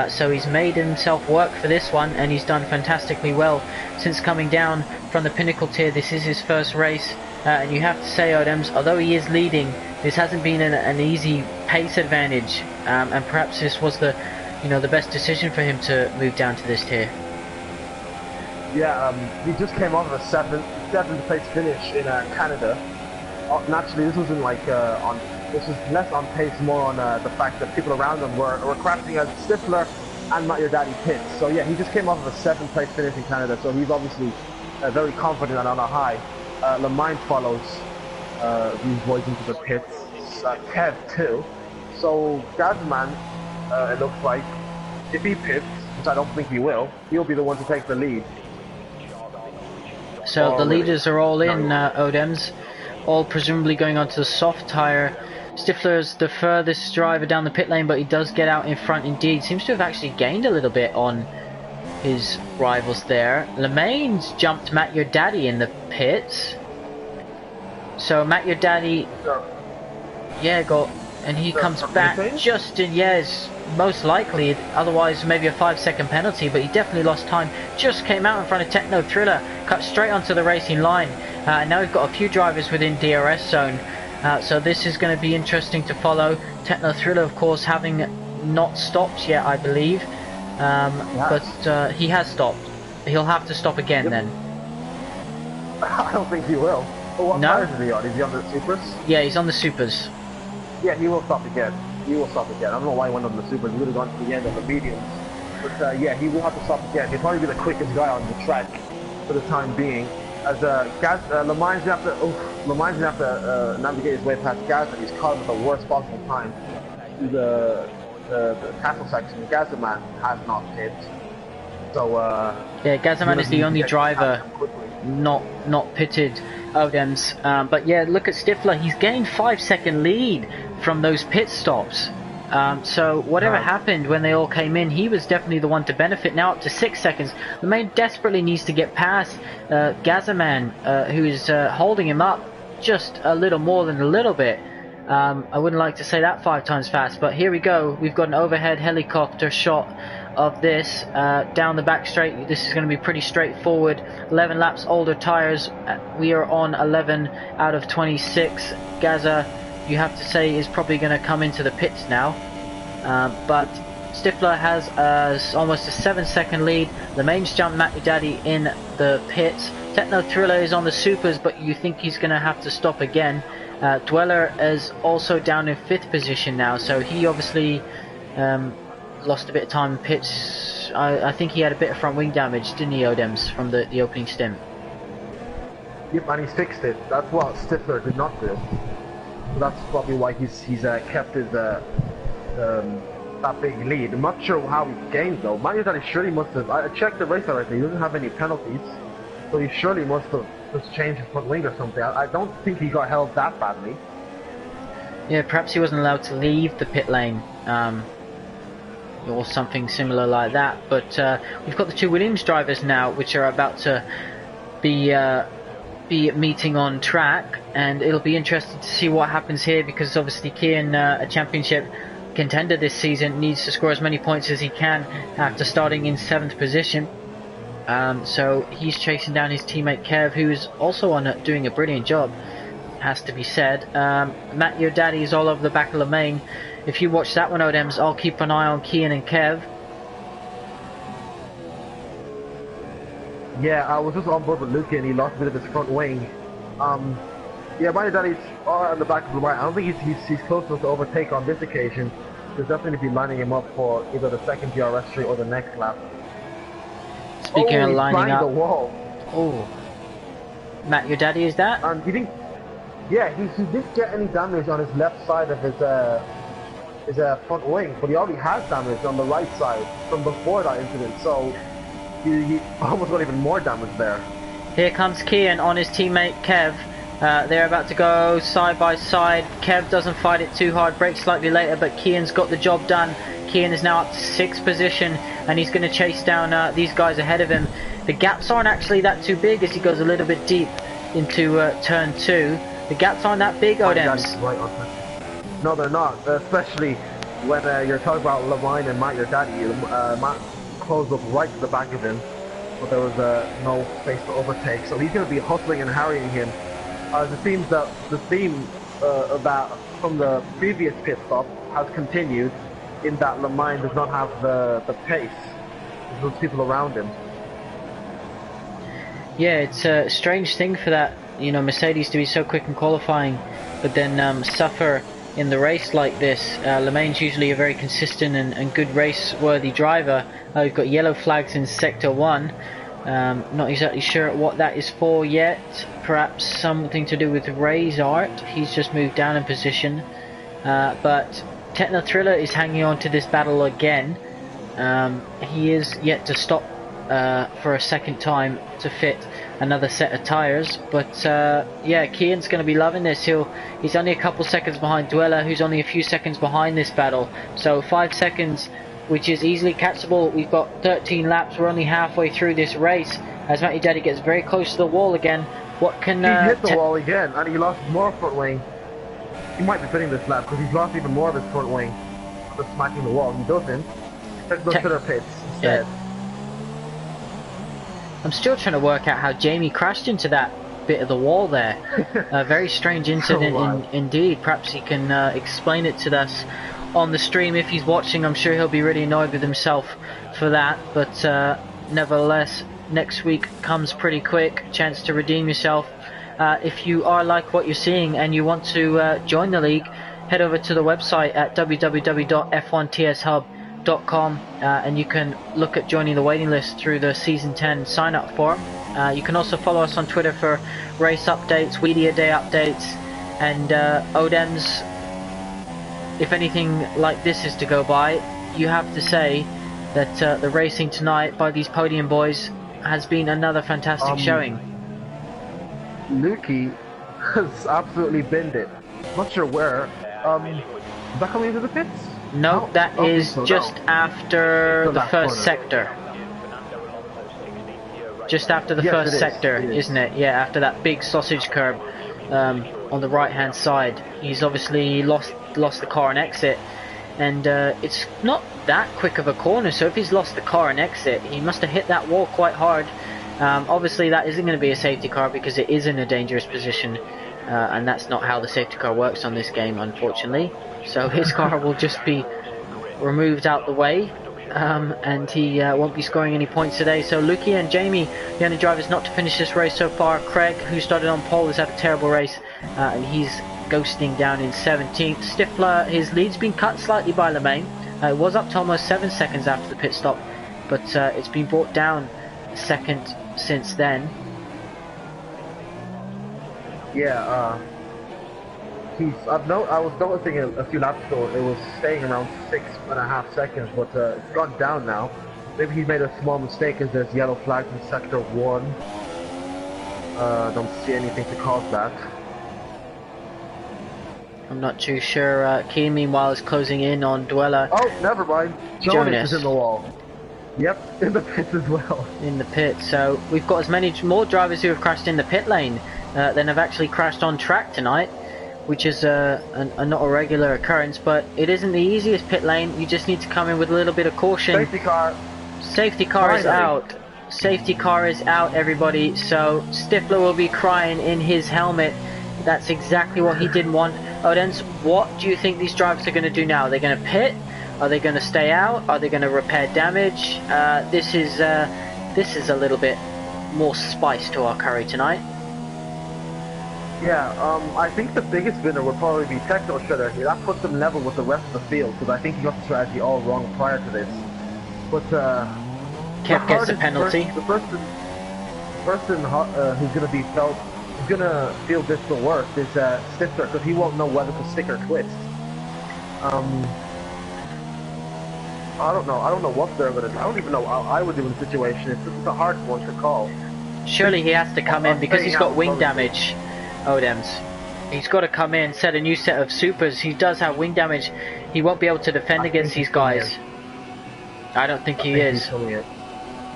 So he's made himself work for this one, and he's done fantastically well since coming down from the Pinnacle tier. This is his first race, and you have to say, Odems, although he is leading, this hasn't been an easy pace advantage, and perhaps this was the best decision for him to move down to this tier. Yeah, he just came off of a seventh place finish in Canada. Naturally, this wasn't like this was less on pace, more on the fact that people around him were crashing as Stifler and Matt Your Daddy pits. So yeah, he just came off of a 7th place finish in Canada, so he's obviously very confident and on a high. Lemaine follows these boys into the pits. Kev too. So Gazman, it looks like, if he pits, which I don't think he will, he'll be the one to take the lead. So the leaders are all in, Odems, all presumably going onto the soft tyre. Stifler's the furthest driver down the pit lane, but he does get out in front indeed. Seems to have actually gained a little bit on his rivals there. Lemaine's jumped Matt Your Daddy in the pits. So Matt Your Daddy, and he comes back just in, it's most likely, otherwise maybe a 5-second penalty, but he definitely lost time. Just came out in front of Techno Thriller, cut straight onto the racing line. Now we've got a few drivers within DRS zone, so this is going to be interesting to follow. Techno Thriller, of course, having not stopped yet, I believe, but he has stopped. He'll have to stop again then. I don't think he will. Well, what tires is he on? Is he on the Supers? Yeah, he's on the Supers. Yeah, he will stop again. He will stop again. I don't know why he went on the Supers. He would have gone to the end of the mediums. But yeah, he will have to stop again. He'll probably be the quickest guy on the track for the time being. As Lemaine's gonna have to navigate his way past Gaz, and he's caught him at the worst possible time through the castle section. Gazaman has not hit. So yeah, Gazaman is the only driver not pitted. Odems, but yeah, look at Stifler. He's gained 5-second lead from those pit stops. So whatever happened when they all came in, he was definitely the one to benefit. Now up to 6 seconds. Lemaine desperately needs to get past Gazaman, who is holding him up just a little more than a little bit. I wouldn't like to say that 5 times fast, but here we go. We've got an overhead helicopter shot of this down the back straight. This is going to be pretty straightforward. 11 laps, older tires. We are on 11 out of 26. Gaza, you have to say, is probably going to come into the pits now, but Stifler has almost a 7-second lead. Lemaine's jumped Matt Your Daddy in the pits. Techno Thriller is on the Supers, but you think he's going to have to stop again. Dweller is also down in 5th position now, so he obviously lost a bit of time in pits. I think he had a bit of front wing damage, didn't he, Odems, from the opening stint? Yep, and he's fixed it. That's what Stifler did not do. So that's probably why he's kept his that big lead. I'm not sure how he gained though. Mario Daddy surely must have. I checked the race already. He doesn't have any penalties, so he surely must have just changed his front wing or something. I don't think he got held that badly. Yeah, perhaps he wasn't allowed to leave the pit lane, or something similar like that. But we've got the two Williams drivers now, which are about to be meeting on track, and it'll be interesting to see what happens here, because obviously Kian, a championship contender this season, needs to score as many points as he can after starting in 7th position. So he's chasing down his teammate Kev, who is also doing a brilliant job, has to be said. Matt, your daddy is all over the back of the main. If you watch that one, Odems, I'll keep an eye on Kian and Kev. Yeah, I was just on board with Luke and he lost a bit of his front wing. Yeah, my daddy's on the back of the line. I don't think he's close enough to overtake on this occasion. He'll definitely be lining him up for either the second DRS straight or the next lap. Speaking of lining up, the wall. Oh, Matt, your daddy is that? And he didn't. Yeah, he didn't get any damage on his left side of his front wing, but he already has damage on the right side from before that incident. So he almost got even more damage there. Here comes Kian on his teammate Kev. They're about to go side by side. Kev doesn't fight it too hard, breaks slightly later, but Kian's got the job done. Kian is now up to 6th position, and he's going to chase down these guys ahead of him. The gaps aren't actually that too big as he goes a little bit deep into turn 2. The gaps aren't that big, Odems. Right on. No, they're not, especially when you're talking about Levine and Matt, your daddy. Matt closed up right to the back of him, but there was no space to overtake, so he's going to be hustling and harrying him. It seems that the theme of that from the previous pit stop has continued, in that Lemine does not have the pace of those people around him. Yeah, it's a strange thing for that, you know, Mercedes to be so quick in qualifying, but then suffer in the race like this. Lemain's usually a very consistent and good race-worthy driver. We've got yellow flags in Sector 1. Not exactly sure what that is for yet. Perhaps something to do with Ray's art. He's just moved down in position. But Techno Thriller is hanging on to this battle again. He is yet to stop for a second time to fit another set of tyres. But yeah, Kian's going to be loving this. He's only a couple seconds behind Dweller, who's only a few seconds behind this battle. So 5 seconds, which is easily catchable. We've got 13 laps. We're only halfway through this race. As Matty Daddy gets very close to the wall again. What can he hit the wall again, and he lost more front wing. He might be fitting this lap because he's lost even more of his front wing. Just smacking the wall. He doesn't. Check those filler pits instead. Yeah. I'm still trying to work out how Jamie crashed into that bit of the wall there. A very strange incident indeed. Perhaps he can explain it to us on the stream if he's watching. I'm sure he'll be really annoyed with himself for that, but nevertheless, next week comes pretty quick. Chance to redeem yourself. If you are like what you're seeing and you want to join the league, head over to the website at www.f1tshub.com and you can look at joining the waiting list through the Season 10 sign up form. You can also follow us on Twitter for race updates, Media Day updates, and Odems. If anything like this is to go by, you have to say that the racing tonight by these Podium boys has been another fantastic showing. Lukey has absolutely binned it. Not sure where. Is that coming into the pits? No, that is just after the first sector. Just after the first sector, isn't it? Yeah, after that big sausage curb on the right hand side. He's obviously lost the car and exit, and it's not that quick of a corner, so if he's lost the car and exit, he must have hit that wall quite hard. Obviously that isn't going to be a safety car because it is in a dangerous position, and that's not how the safety car works on this game, unfortunately. So his car will just be removed out the way, and he won't be scoring any points today. So Luki and Jamie, the only drivers not to finish this race so far. Craig, who started on pole, has had a terrible race, and he's ghosting down in 17th. Stifler, his lead's been cut slightly by Lemaine. It was up to almost 7 seconds after the pit stop, but it's been brought down a second since then. Yeah, I was noticing a few laps ago it was staying around 6.5 seconds, but it's gone down now. Maybe he made a small mistake as there's yellow flags in sector 1. Don't see anything to cause that. I'm not too sure. Keen meanwhile is closing in on Dweller. Oh, never mind. Jonas is in the wall. Yep, in the pit as well. In the pit, so we've got as many more drivers who have crashed in the pit lane than have actually crashed on track tonight, which is not a regular occurrence, but it isn't the easiest pit lane. You just need to come in with a little bit of caution. Safety car. Safety car is out. Safety car is out, everybody, so Stifler will be crying in his helmet. That's exactly what he didn't want. Odense, what do you think these drivers are going to do now? They're going to pit? Are they going to stay out? Are they going to repair damage? This is a little bit more spice to our curry tonight. Yeah, I think the biggest winner would probably be Techno Shredder. That puts him level with the rest of the field, because I think he got the strategy all wrong prior to this. But Kev gets a penalty. The person who's going to feel this the worst is Stifler, because he won't know whether to stick or twist. I don't know what they're going to do. I don't even know how I would do in the situation. It's a hard one to call. Surely he has to come in because he's got wing damage, Odems. He's got to come in, set a new set of supers. He does have wing damage. He won't be able to defend against these guys. I don't think he is.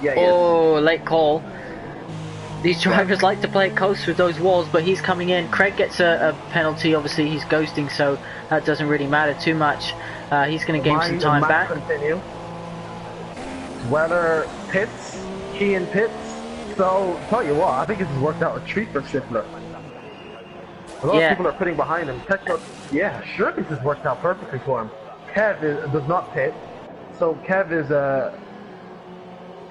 Yeah, oh, late call. These drivers like to play it close with those walls, but he's coming in. Craig gets a penalty. Obviously, he's ghosting, so that doesn't really matter too much. He's going to gain some time back. Continue. Weather pits, key in pits. So, tell you what, I think this has worked out a treat for Stifler. A lot of people are putting behind him. Techno, yeah, sure, this has worked out perfectly for him. Kev does not pit, so Kev is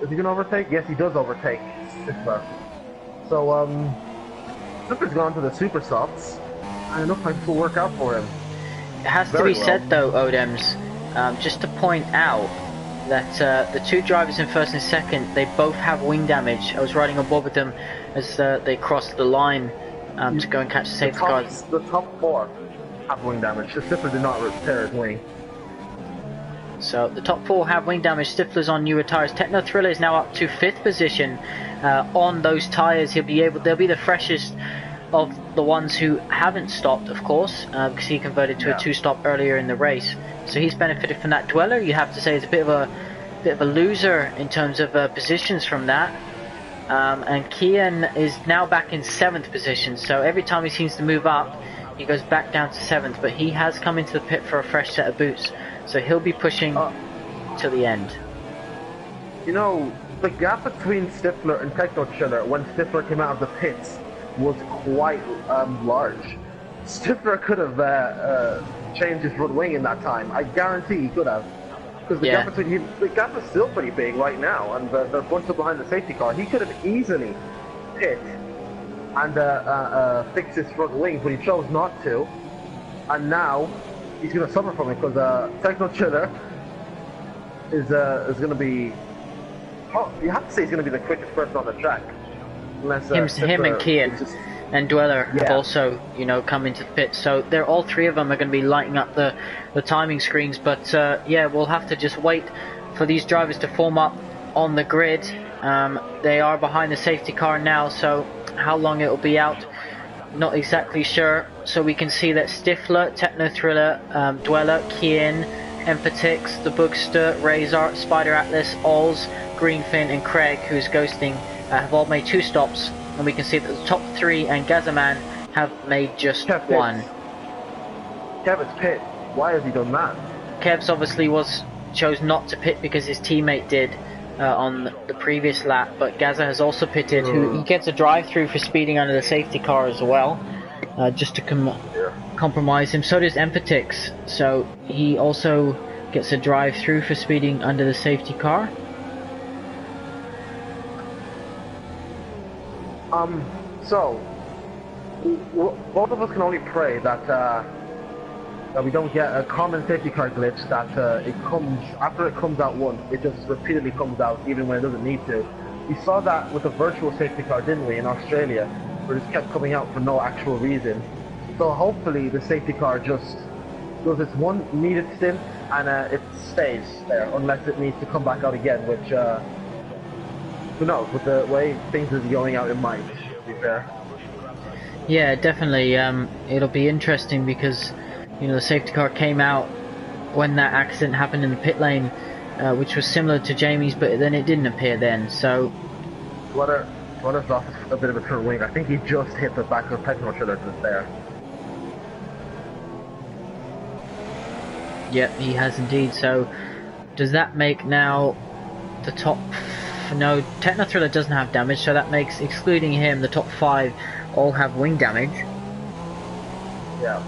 he going to overtake? Yes, he does overtake Stifler. So, Stifler's gone to the super softs, and it looks like this will work out for him. It has to be said though, Odems, just to point out that the two drivers in first and second, they both have wing damage. I was riding on board with them as they crossed the line to go and catch the safety cars. The top four have wing damage. The Stifler did not repair his wing. So the top four have wing damage. Stifler's on newer tyres. Techno Thriller is now up to 5th position on those tyres. They'll be the freshest of the ones who haven't stopped, of course, because he converted to a 2-stop earlier in the race. So he's benefited from that. Dweller, you have to say, is a bit of a loser in terms of positions from that. And Kian is now back in 7th position. So every time he seems to move up, he goes back down to 7th. But he has come into the pit for a fresh set of boots, so he'll be pushing to the end. You know, the gap between Stifler and Techno Chiller when Stifler came out of the pits was quite large. Stifler could have changed his front wing in that time. I guarantee he could have. Because the gap is still pretty big right now, and they're bunch up behind the safety car. He could have easily pit and fixed his front wing, but he chose not to. And now he's going to suffer from it because Techno Chiller is going to be. Oh, you have to say he's going to be the quickest person on the track. Unless, him and Kian and Dweller have also, come into the pit. So they're all three of them are going to be lighting up the timing screens. But we'll have to just wait for these drivers to form up on the grid. They are behind the safety car now, so how long it will be out, not exactly sure. So we can see that Stifler, Techno Thriller, Dweller, Kian, Empatix, the Boogster, Razor, Spider Atlas, Oz, Greenfin and Craig, who's ghosting, have all made 2 stops, and we can see that the top 3 and Gazaman have made just one. Kev's pit. Why has he done that? Kev's obviously chose not to pit because his teammate did on the previous lap, but Gaza has also pitted. He gets a drive-through for speeding under the safety car as well, just to compromise him. So does Empatix, so he also gets a drive-through for speeding under the safety car. So both of us can only pray that that we don't get a common safety car glitch that it comes after it comes out once, it just repeatedly comes out even when it doesn't need to. We saw that with the virtual safety car, didn't we, in Australia, where it just kept coming out for no actual reason. So hopefully the safety car just does its one needed stint and it stays there unless it needs to come back out again, which who knows, with the way things is going out, it might, to be fair. Yeah, definitely. It'll be interesting because, you know, the safety car came out when that accident happened in the pit lane, which was similar to Jamie's, but then it didn't appear then. So, Rudder's lost a bit of a turn wing. I think he just hit the back of the petrol trailer that's there. Yep, he has indeed. So, does that make now the top? No, Techno Thriller doesn't have damage, so that makes, excluding him, the top 5 all have wing damage. Yeah.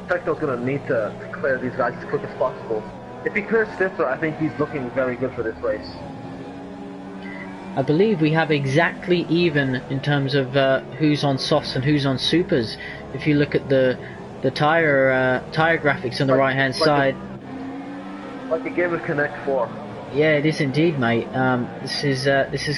Techno's gonna need to clear these guys as quick as possible. If he clears Stifler, I think he's looking very good for this race. I believe we have exactly even in terms of who's on softs and who's on supers. If you look at the tire graphics on the right hand side, like a game of Connect 4. Yeah, it is indeed, mate. This is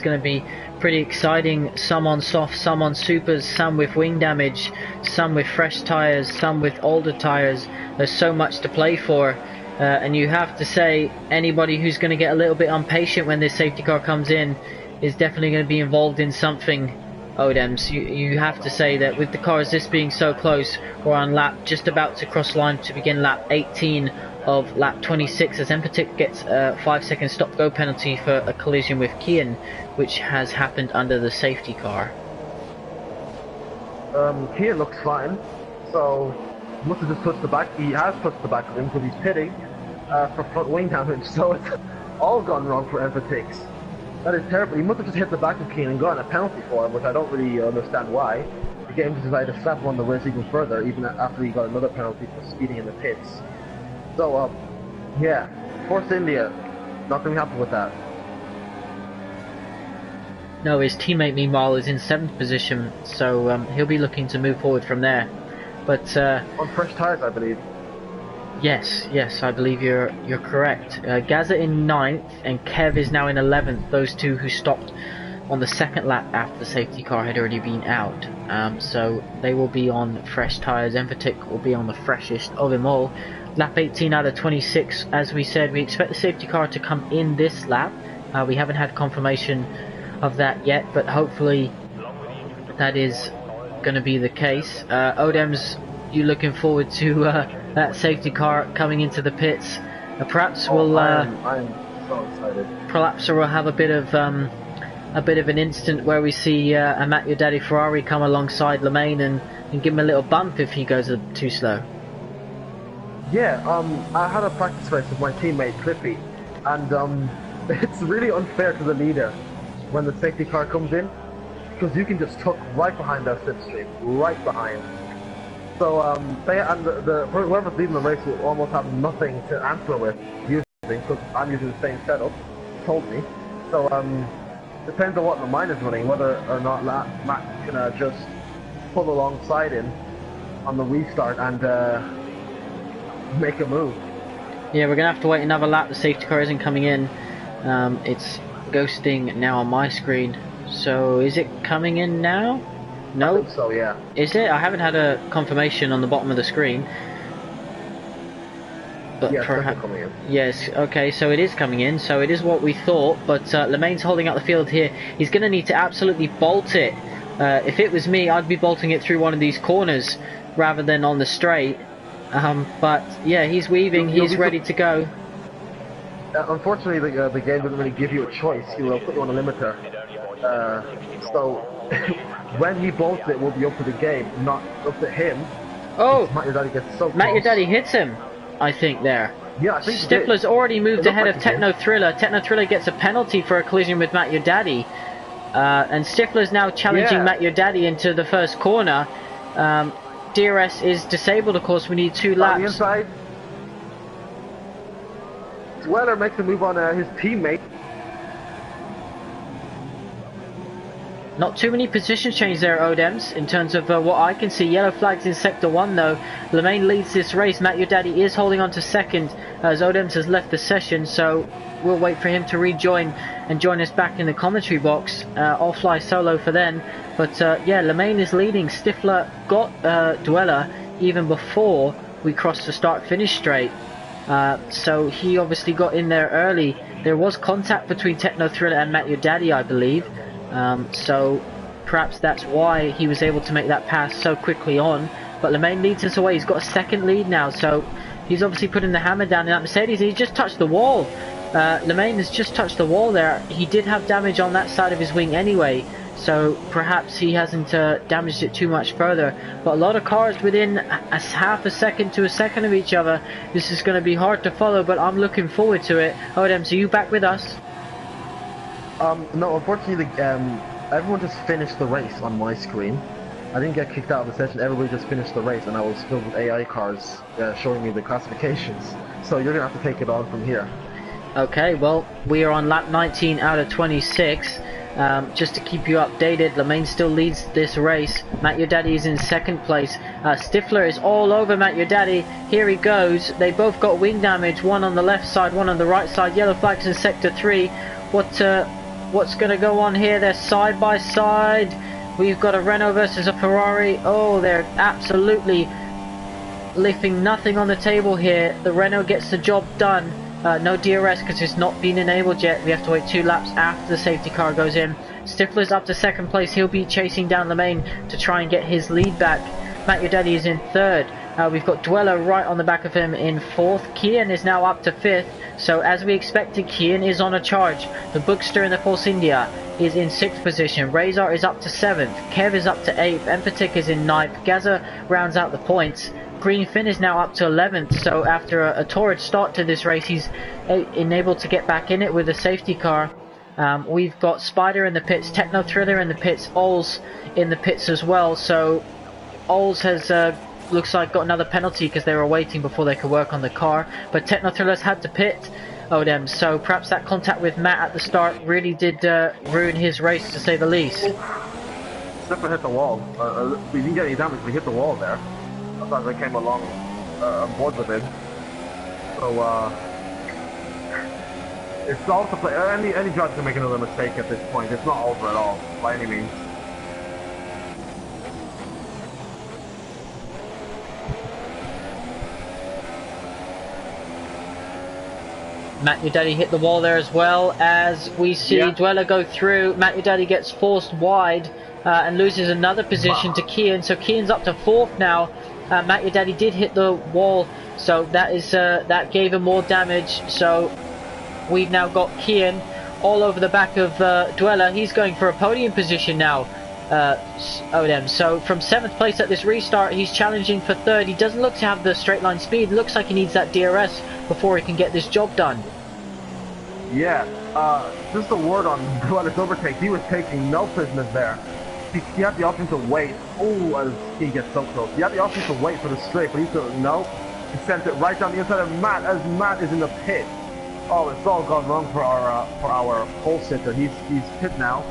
going to be pretty exciting. Some on soft, some on supers, some with wing damage, some with fresh tires, some with older tires. There's so much to play for, and you have to say anybody who's going to get a little bit impatient when this safety car comes in is definitely going to be involved in something. Odems, you have to say that with the cars this being so close, we're on lap just about to cross line to begin lap 18 of lap 26 as Empatic gets a 5-second stop-go penalty for a collision with Kian, which has happened under the safety car. Kian looks fine, so must have just touched the back. He has touched the back of him because he's pitting for front wing damage, so it's all gone wrong for Empatix. That is terrible. He must have just hit the back of Kian and gotten a penalty for him, which I don't really understand why. The game decided to slap him on the race even further, even after he got another penalty for speeding in the pits. So, yeah, Force India, not going to be happy with that. No, his teammate meanwhile is in 7th position, so he'll be looking to move forward from there. But on fresh tyres, I believe. Yes, I believe you're correct. Gaza in 9th and Kev is now in 11th. Those two who stopped on the 2nd lap after the safety car had already been out. So they will be on fresh tyres. Empatic will be on the freshest of them all. Lap 18 out of 26, as we said, we expect the safety car to come in this lap. We haven't had confirmation of that yet, but hopefully that is going to be the case. Odems, you looking forward to that safety car coming into the pits? Perhaps we'll. I'm so excited. Perhaps we'll have a bit of an instant where we see a Matt Your Daddy Ferrari come alongside Lemaine and give him a little bump if he goes too slow. Yeah, I had a practice race with my teammate Clippy, and it's really unfair to the leader when the safety car comes in, because you can just tuck right behind their slipstream, right behind. So whoever's leading the race will almost have nothing to answer with using, because I'm using the same setup. Told me. So depends on what the mine is running, whether or not Matt can just pull alongside him on the restart and make a move. Yeah, we're gonna have to wait another lap. The safety car isn't coming in. It's ghosting now on my screen. So is it coming in now? No. I think so, yeah. Is it? I haven't had a confirmation on the bottom of the screen. But yeah, it's coming in. Yes, okay, so it is coming in. So it is what we thought. But Lemaine's holding out the field here. He's gonna need to absolutely bolt it. If it was me, I'd be bolting it through one of these corners rather than on the straight. But yeah, he's weaving, he's ready to go. Unfortunately, the game doesn't really give you a choice. He will put you on a limiter. So when he bolts it, will be up to the game, not up to him. Oh! Matt Your Daddy gets so close. Matt Your Daddy hits him, I think, there. Yeah, I think Stifler's already moved ahead of Techno Thriller. Techno Thriller gets a penalty for a collision with Matt Your Daddy. And Stifler's now challenging Matt Your Daddy into the first corner. DRS is disabled, of course. We need 2 laps. On the inside, Dweller makes a move on his teammate. Not too many position changes there, Odems, in terms of what I can see. Yellow flags in Sector 1 though. Lemaine leads this race. Matt Your Daddy is holding on to second as Odems has left the session, so we'll wait for him to rejoin and join us back in the commentary box. I'll fly solo for then. But yeah, Lemaine is leading. Stifler got Dweller even before we crossed the start-finish straight. So he obviously got in there early. There was contact between Techno Thriller and Matt Your Daddy, I believe. So perhaps that's why he was able to make that pass so quickly on. But Lemaine leads us away. He's got a second lead now, so he's obviously putting the hammer down in that Mercedes. He just touched the wall. Lemaine has just touched the wall there. He did have damage on that side of his wing anyway, so perhaps he hasn't damaged it too much further. But a lot of cars within a half a second to a second of each other. This is going to be hard to follow, but I'm looking forward to it. Odem, so you back with us? No, unfortunately, everyone just finished the race on my screen. I didn't get kicked out of the session, everybody just finished the race, and I was filled with AI cars showing me the classifications. So you're going to have to take it on from here. Okay, well, we are on lap 19 out of 26. Just to keep you updated, Lemaine still leads this race. Matt Your Daddy is in second place. Stifler is all over Matt Your Daddy. Here he goes. They both got wing damage, one on the left side, one on the right side. Yellow flags in sector 3. What's going to go on here? They're side by side. We've got a Renault versus a Ferrari. Oh, they're absolutely leaving nothing on the table here. The Renault gets the job done. No DRS because it's not been enabled yet. We have to wait 2 laps after the safety car goes in. Stifler's up to second place. He'll be chasing down Lemaine to try and get his lead back. Matt Your Daddy is in third. We've got Dweller right on the back of him in fourth. Kian is now up to fifth. So as we expected, Kian is on a charge. The Bookster in the Force India is in 6th position. Razor is up to 7th. Kev is up to 8th. Empatic is in 9th. Gaza rounds out the points. Green Finn is now up to 11th. So after a torrid start to this race, he's enabled to get back in it with a safety car. We've got Spider in the pits, Techno Thriller in the pits, Ols in the pits as well. So Ols has looks like got another penalty because they were waiting before they could work on the car. But Techno Thriller's had to pit Odem, so perhaps that contact with Matt at the start really did ruin his race, to say the least. Stifler hit the wall. We didn't get any damage, we hit the wall there. I thought they came along on board with it. So it's all to play. Any judge can make another mistake at this point. It's not over at all, by any means. Matt Your Daddy hit the wall there as well, as we see Dweller go through. Matt Your Daddy gets forced wide and loses another position to Kian. So Kian's up to 4th now. Matt Your Daddy did hit the wall, so that gave him more damage. So we've now got Kian all over the back of Dweller. He's going for a podium position now, Odem. So from 7th place at this restart, he's challenging for 3rd. He doesn't look to have the straight line speed. Looks like he needs that DRS before he can get this job done. Yeah, just a word on Dweller's overtake. He was taking no prisoners there. He had the option to wait. Oh, as he gets so close. He had the option to wait for the straight, but he said no. He sent it right down the inside of Matt, as Matt is in the pit. Oh, it's all gone wrong for our pole sitter. He's pit now.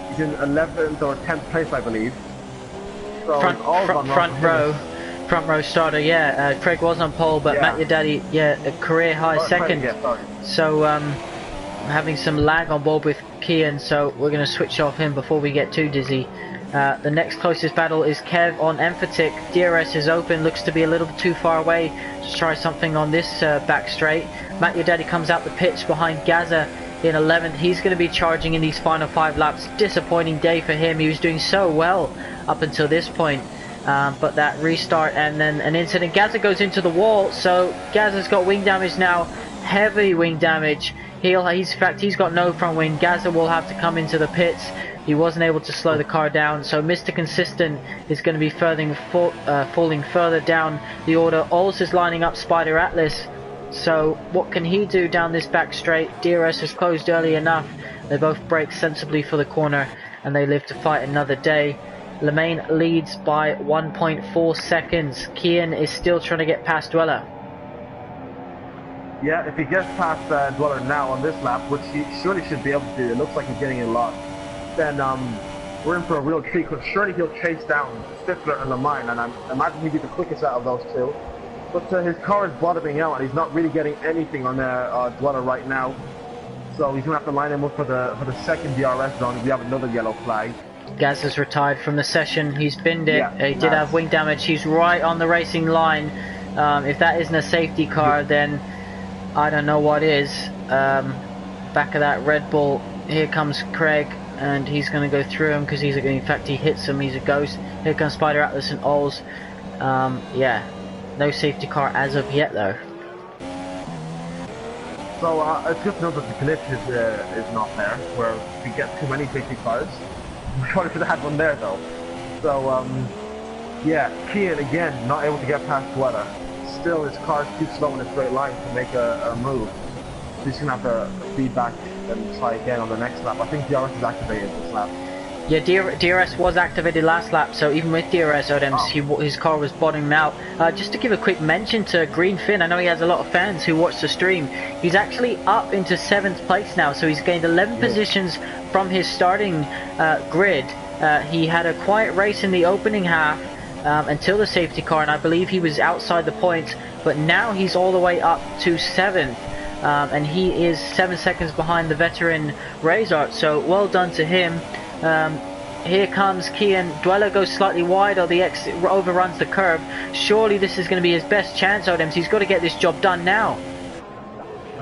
He's in 11th or 10th place, I believe. So it's all gone wrong. Front row starter, yeah. Craig was on pole, but Matt Your Daddy, a career high second. So having some lag on board with Kian, so we're going to switch off him before we get too dizzy. The next closest battle is Kev on Emphatic. DRS is open, looks to be a little too far away. Let's try something on this back straight. Matt Your Daddy comes out the pitch behind Gaza in 11th. He's going to be charging in these final 5 laps. Disappointing day for him. He was doing so well up until this point. But that restart and then an incident. Gaza goes into the wall, so Gaza's got wing damage now. Heavy wing damage. He's got no front wing. Gaza will have to come into the pits. He wasn't able to slow the car down, so Mr. Consistent is going to be falling further down the order. Ols is lining up Spider Atlas, so what can he do down this back straight? DRS is closed early enough. They both brake sensibly for the corner and they live to fight another day. Lemaine leads by 1.4 seconds. Kian is still trying to get past Dweller. Yeah, if he gets past Dweller now on this lap, which he surely should be able to do, it looks like he's getting a lot, then we're in for a real treat, because surely he'll chase down Stifler and Lamine, and I imagine he'd be the quickest out of those two. But his car is bottoming out, and he's not really getting anything on Dweller right now. So he's going to have to line him up for the second DRS zone if we have another yellow flag. Gaz has retired from the session. He's binned it. Yeah, he did have wing damage. He's right on the racing line. If that isn't a safety car, then I don't know what is. Back of that Red Bull, here comes Craig, and he's going to go through him because in fact he hits him. He's a ghost. Here comes Spider Atlas and Ols. Yeah, no safety car as of yet though. So it's good to know that the glitch is not there, where we get too many safety cars. We probably should have had one there though. So yeah, Kian again not able to get past Dweller. Still, his car's too slow in a straight line to make a move. So he's gonna have to feed back and try again on the next lap. I think DRS is activated this lap. Yeah, DRS was activated last lap, so even with DRS, Odems, his car was bottoming out. Just to give a quick mention to Green Finn, I know he has a lot of fans who watch the stream. He's actually up into 7th place now, so he's gained 11 positions from his starting grid. He had a quiet race in the opening half until the safety car, and I believe he was outside the points, but now he's all the way up to 7th. And he is 7 seconds behind the veteran Razor, so well done to him. Here comes Kian. Dweller goes slightly wide, or the exit overruns the curb. Surely this is going to be his best chance, Odems. He's got to get this job done now.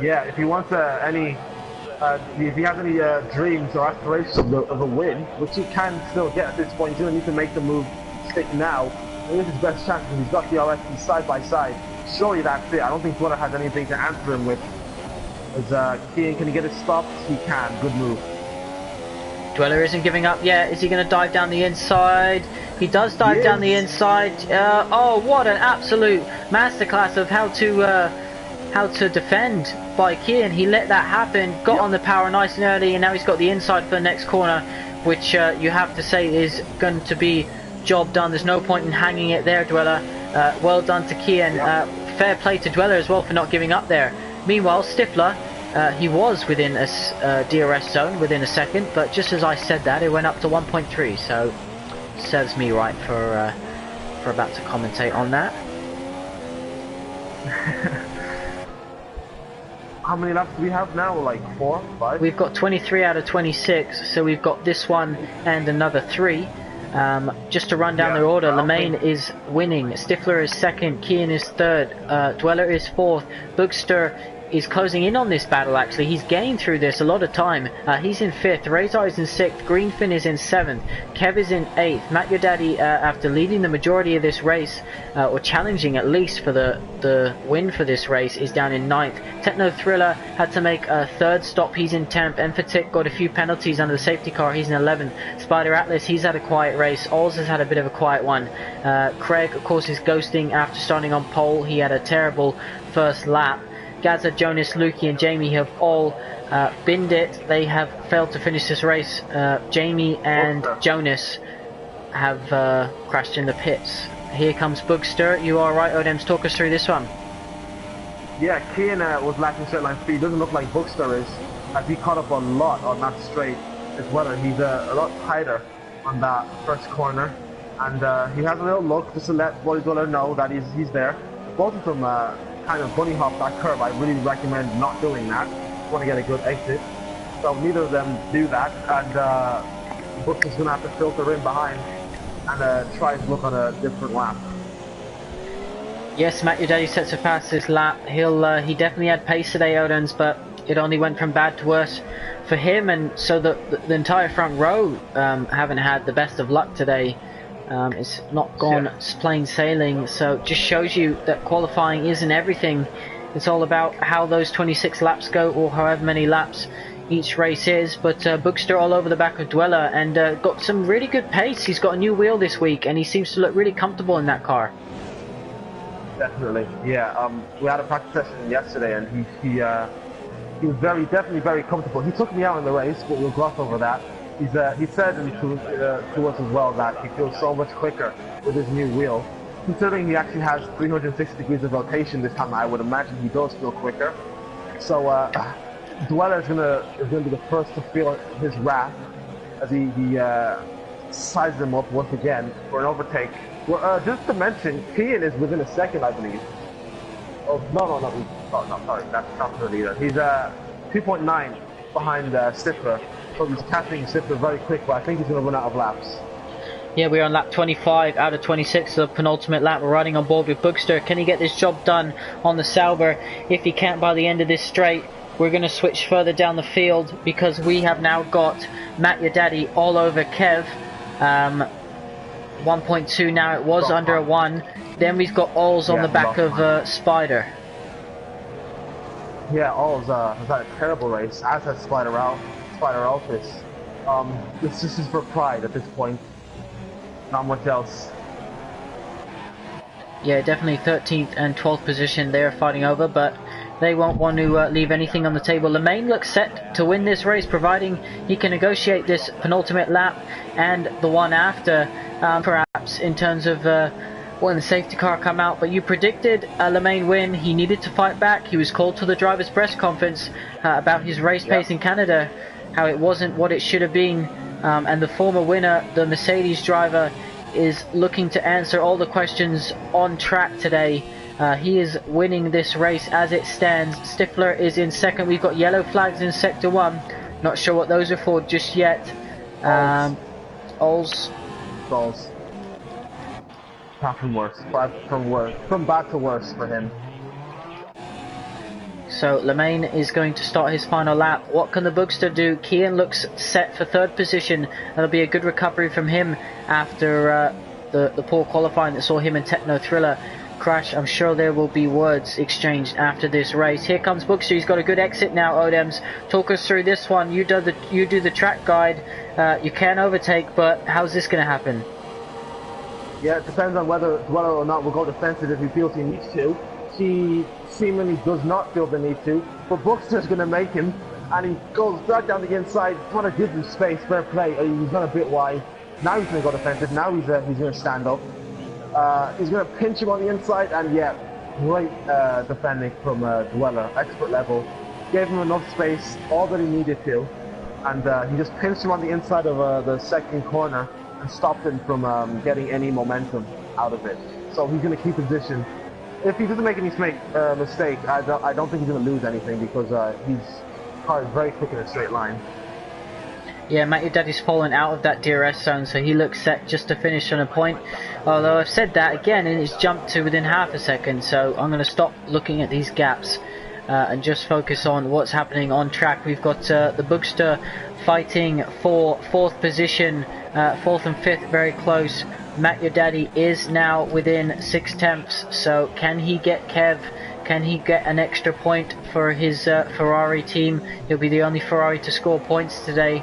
Yeah, if he wants if he has any dreams or aspirations of a win, which he can still get at this point, he's going to need to make the move stick now. And this is his best chance because he's got the RS side by side. Surely that's it. I don't think Dweller has anything to answer him with. As Kian, can he get it stopped? He can. Good move. Dweller isn't giving up yet. Is he going to dive down the inside? He does dive down the inside. Oh, what an absolute masterclass of how to defend by Kian. He let that happen, got on the power nice and early, and now he's got the inside for the next corner, which you have to say is going to be job done. There's no point in hanging it there, Dweller. Well done to Kian. Fair play to Dweller as well for not giving up there. Meanwhile, Stifler, he was within a DRS zone within a second, but just as I said that, it went up to 1.3, so serves me right for about to commentate on that. How many laps do we have now? Like 4, 5? We've got 23 out of 26, so we've got this one and another 3. Just to run down the order, Lemane is winning, Stifler is 2nd, Kian is 3rd, Dweller is 4th, Bookster is closing in on this battle actually. He's gained through this a lot of time. He's in 5th, Razor is in 6th, Greenfin is in 7th, Kev is in 8th, Matt Your Daddy after leading the majority of this race, or challenging at least for the win for this race, is down in 9th. Techno Thriller had to make a 3rd stop, he's in 10th, Emphatic got a few penalties under the safety car, he's in 11th, Spider Atlas, he's had a quiet race, Ols has had a bit of a quiet one, Craig of course is ghosting after starting on pole, he had a terrible first lap. Gaza, Jonas, Lukey and Jamie have all binned it. They have failed to finish this race. Jamie and Jonas have crashed in the pits. Here comes Bookster. You are right, Odems. Talk us through this one. Yeah, Kian was lacking straight line speed. Doesn't look like Bookster is, as he caught up a lot on that straight as well. And he's a lot tighter on that first corner. And he has a little look just to let Wally Dweller know that he's there. Both of them kind of bunny hop that curve. I really recommend not doing that. You want to get a good exit. So neither of them do that, and Brooks is going to have to filter in behind and try to look on a different lap. Yes, Matt Your Daddy sets a fastest lap. He definitely had pace today, Odens, but it only went from bad to worse for him, and so the entire front row haven't had the best of luck today. It's not gone plain sailing, so it just shows you that qualifying isn't everything. It's all about how those 26 laps go, or however many laps each race is. But Bookster all over the back of Dweller, and got some really good pace. He's got a new wheel this week, and he seems to look really comfortable in that car. Definitely, yeah. We had a practice session yesterday, and he was definitely very comfortable. He took me out in the race, but we'll gloss over that. He said to us as well that he feels so much quicker with his new wheel. Considering he actually has 360 degrees of rotation this time, I would imagine he does feel quicker. So Dweller is gonna be the first to feel his wrath as he size them up once again for an overtake. Well, just to mention, Kian is within a second, I believe. Oh, no, sorry, that's not good either. He's 2.9 behind Stifler, so he's catching Stifler very quick, but I think he's going to run out of laps. Yeah, we're on lap 25 out of 26, the penultimate lap. We're riding on board with Bookster. Can he get this job done on the Sauber? If he can't by the end of this straight, we're going to switch further down the field because we have now got Matt Your Daddy all over Kev. 1.2 now, it was under a 1. Then we've got Ols on the back of Spider. Yeah, Ols has had a terrible race, as has Spider Alphys. This is for pride at this point. Not much else. Yeah, definitely 13th and 12th position they're fighting over, but they won't want to leave anything on the table. Lemaine looks set to win this race, providing he can negotiate this penultimate lap and the one after, perhaps in terms of when the safety car come out. But you predicted Lemaine win. He needed to fight back. He was called to the driver's press conference about his race pace in Canada, how it wasn't what it should have been. And the former winner, the Mercedes driver, is looking to answer all the questions on track today. He is winning this race as it stands. Stifler is in second. We've got yellow flags in sector 1. Not sure what those are for just yet. Ols. From worse. From bad to worse for him. So Lemaine is going to start his final lap. What can the Bookster do? Kian looks set for 3rd position. That'll be a good recovery from him after the poor qualifying that saw him and Techno Thriller crash. I'm sure there will be words exchanged after this race. Here comes Bookster. He's got a good exit now. Odems, talk us through this one. You do the track guide. You can overtake, but how's this going to happen? Yeah, it depends on whether or not we'll go defensive if he feels he needs to. He seemingly does not feel the need to, but Bookster's going to make him, and he goes back down the inside, trying to give him space, fair play. He's gone a bit wide. Now he's going to go defensive. Now he's going to stand up. He's going to pinch him on the inside, and yeah, great defending from Dweller, expert level. Gave him enough space, all that he needed to, and he just pinched him on the inside of the second corner and stopped him from getting any momentum out of it. So he's going to keep position. If he doesn't make any mistake, I don't think he's going to lose anything because he's very quick in a straight line. Yeah, Matt Your Daddy's fallen out of that DRS zone, so he looks set just to finish on a point. Although I've said that again, and it's jumped to within half a second, so I'm going to stop looking at these gaps and just focus on what's happening on track. We've got the Bookster fighting for 4th position, 4th and 5th very close. Matt Your Daddy is now within 6/10, so can he get Kev? Can he get an extra point for his Ferrari team? He'll be the only Ferrari to score points today.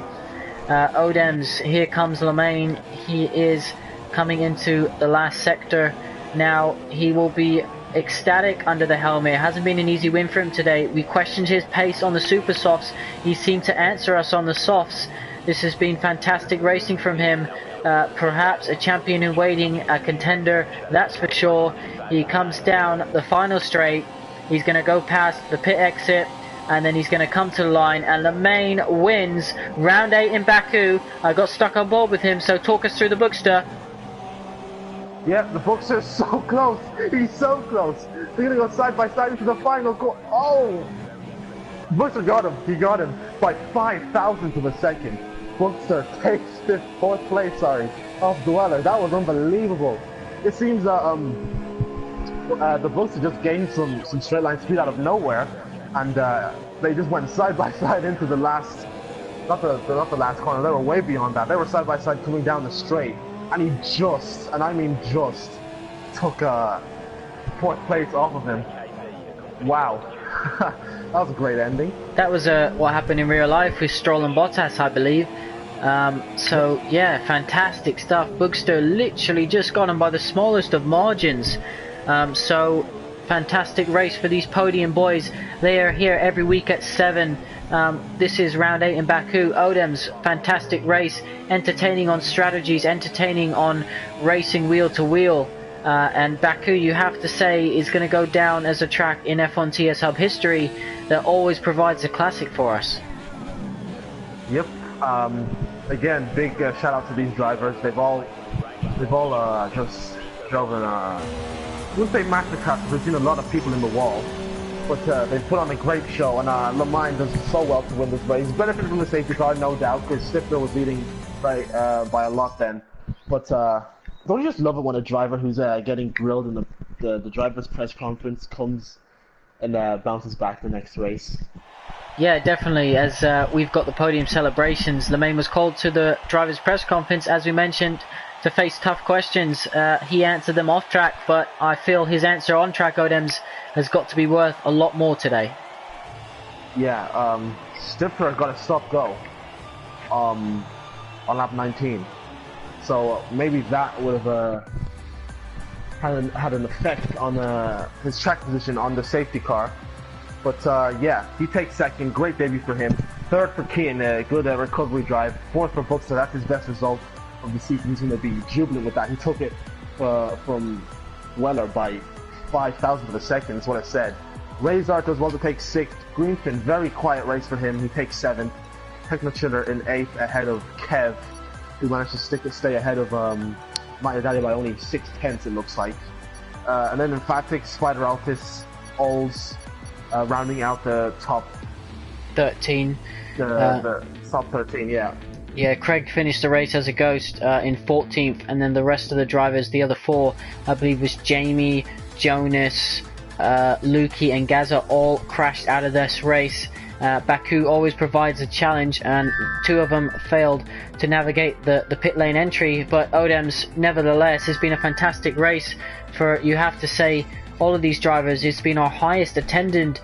Odems, here comes Lemaine. He is coming into the last sector. Now he will be ecstatic under the helmet. It hasn't been an easy win for him today. We questioned his pace on the super softs. He seemed to answer us on the softs. This has been fantastic racing from him. Perhaps a champion in waiting, a contender, that's for sure. He comes down the final straight. He's going to go past the pit exit, and then he's going to come to the line, and Lemaine wins round 8 in Baku. I got stuck on board with him, so talk us through the Bookster. Yeah, the Bookster's so close. He's so close. They're going to go side by side into the final goal. Oh! Bookster got him. He got him by 5,000th of a second. Bookster takes 4th place, off Dweller. That was unbelievable. It seems that the Bookster just gained some straight line speed out of nowhere, and they just went side by side into the last, not the last corner. They were way beyond that. They were side by side coming down the straight, and he just, and I mean just, took 4th place off of him. Wow. That was a great ending. That was what happened in real life with Stroll and Bottas, I believe. So yeah, fantastic stuff. Bookster literally just got him by the smallest of margins. So fantastic race for these Podium boys. They are here every week at 7. This is round 8 in Baku. Odems, fantastic race, entertaining on strategies, entertaining on racing wheel to wheel. And Baku, you have to say, is going to go down as a track in F1 TS Hub history that always provides a classic for us. Yep. Again, big shout out to these drivers. They've all just driven. I wouldn't say masterclass because we've seen a lot of people in the wall, but they've put on a great show. And Le Mans does so well to win this race. Benefited from the safety car, no doubt, because Stifler was leading by a lot then. But don't you just love it when a driver who's getting grilled in the driver's press conference comes and bounces back the next race? Yeah, definitely. As we've got the podium celebrations, Lemaine was called to the driver's press conference, as we mentioned, to face tough questions. He answered them off track, but I feel his answer on track, Odems, has got to be worth a lot more today. Yeah, Stifler got a stop-go on lap 19. So maybe that would have had an effect on his track position on the safety car. But yeah, he takes second. Great debut for him. Third for Keane, good recovery drive. Fourth for Buxter, that's his best result of the season. He's going to be jubilant with that. He took it from Weller by 5,000th of a second, is what I said. Razor does well to take sixth. Greenfin, very quiet race for him. He takes seventh. Technochiller in eighth, ahead of Kev, who managed to stay ahead of Maitadali by only 6/10, it looks like. And then in Emphatic, Spider Alphys, Ols, rounding out the top 13. The top 13, yeah. Yeah, Craig finished the race as a ghost in 14th, and then the rest of the drivers, the other four, I believe was Jamie, Jonas, Lukey and Gaza, all crashed out of this race. Baku always provides a challenge, and two of them failed to navigate the pit lane entry, but Odems, nevertheless, has been a fantastic race for, you have to say, all of these drivers. It's been our highest attended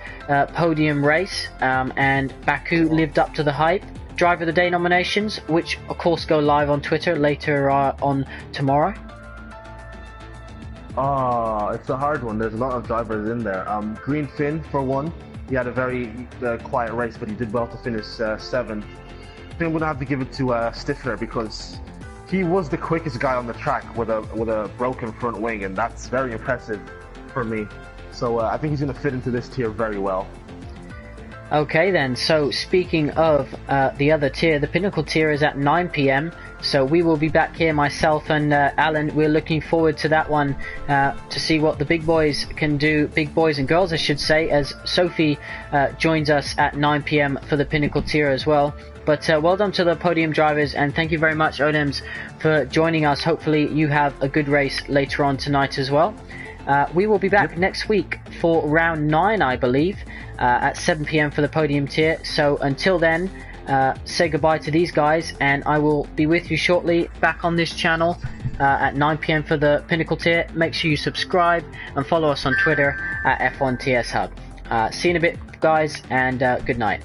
podium race, and Baku lived up to the hype. Driver of the Day nominations, which of course go live on Twitter later on tomorrow. It's a hard one. There's a lot of drivers in there. Green Finn, for one. He had a very quiet race, but he did well to finish 7th. I think I'm going to have to give it to Stifler, because he was the quickest guy on the track with a broken front wing, and that's very impressive for me. So I think he's going to fit into this tier very well. Okay then, so speaking of the other tier, the Pinnacle tier is at 9 PM, so we will be back here, myself and Alan. We're looking forward to that one, to see what the big boys can do, big boys and girls I should say, as Sophie joins us at 9 PM for the Pinnacle tier as well. But well done to the podium drivers, and thank you very much, Odems, for joining us. Hopefully you have a good race later on tonight as well. We will be back next week for round 9, I believe, at 7 PM for the podium tier. So until then, say goodbye to these guys, and I will be with you shortly back on this channel at 9 PM for the Pinnacle tier. Make sure you subscribe and follow us on Twitter at F1TS Hub. See you in a bit, guys, and good night.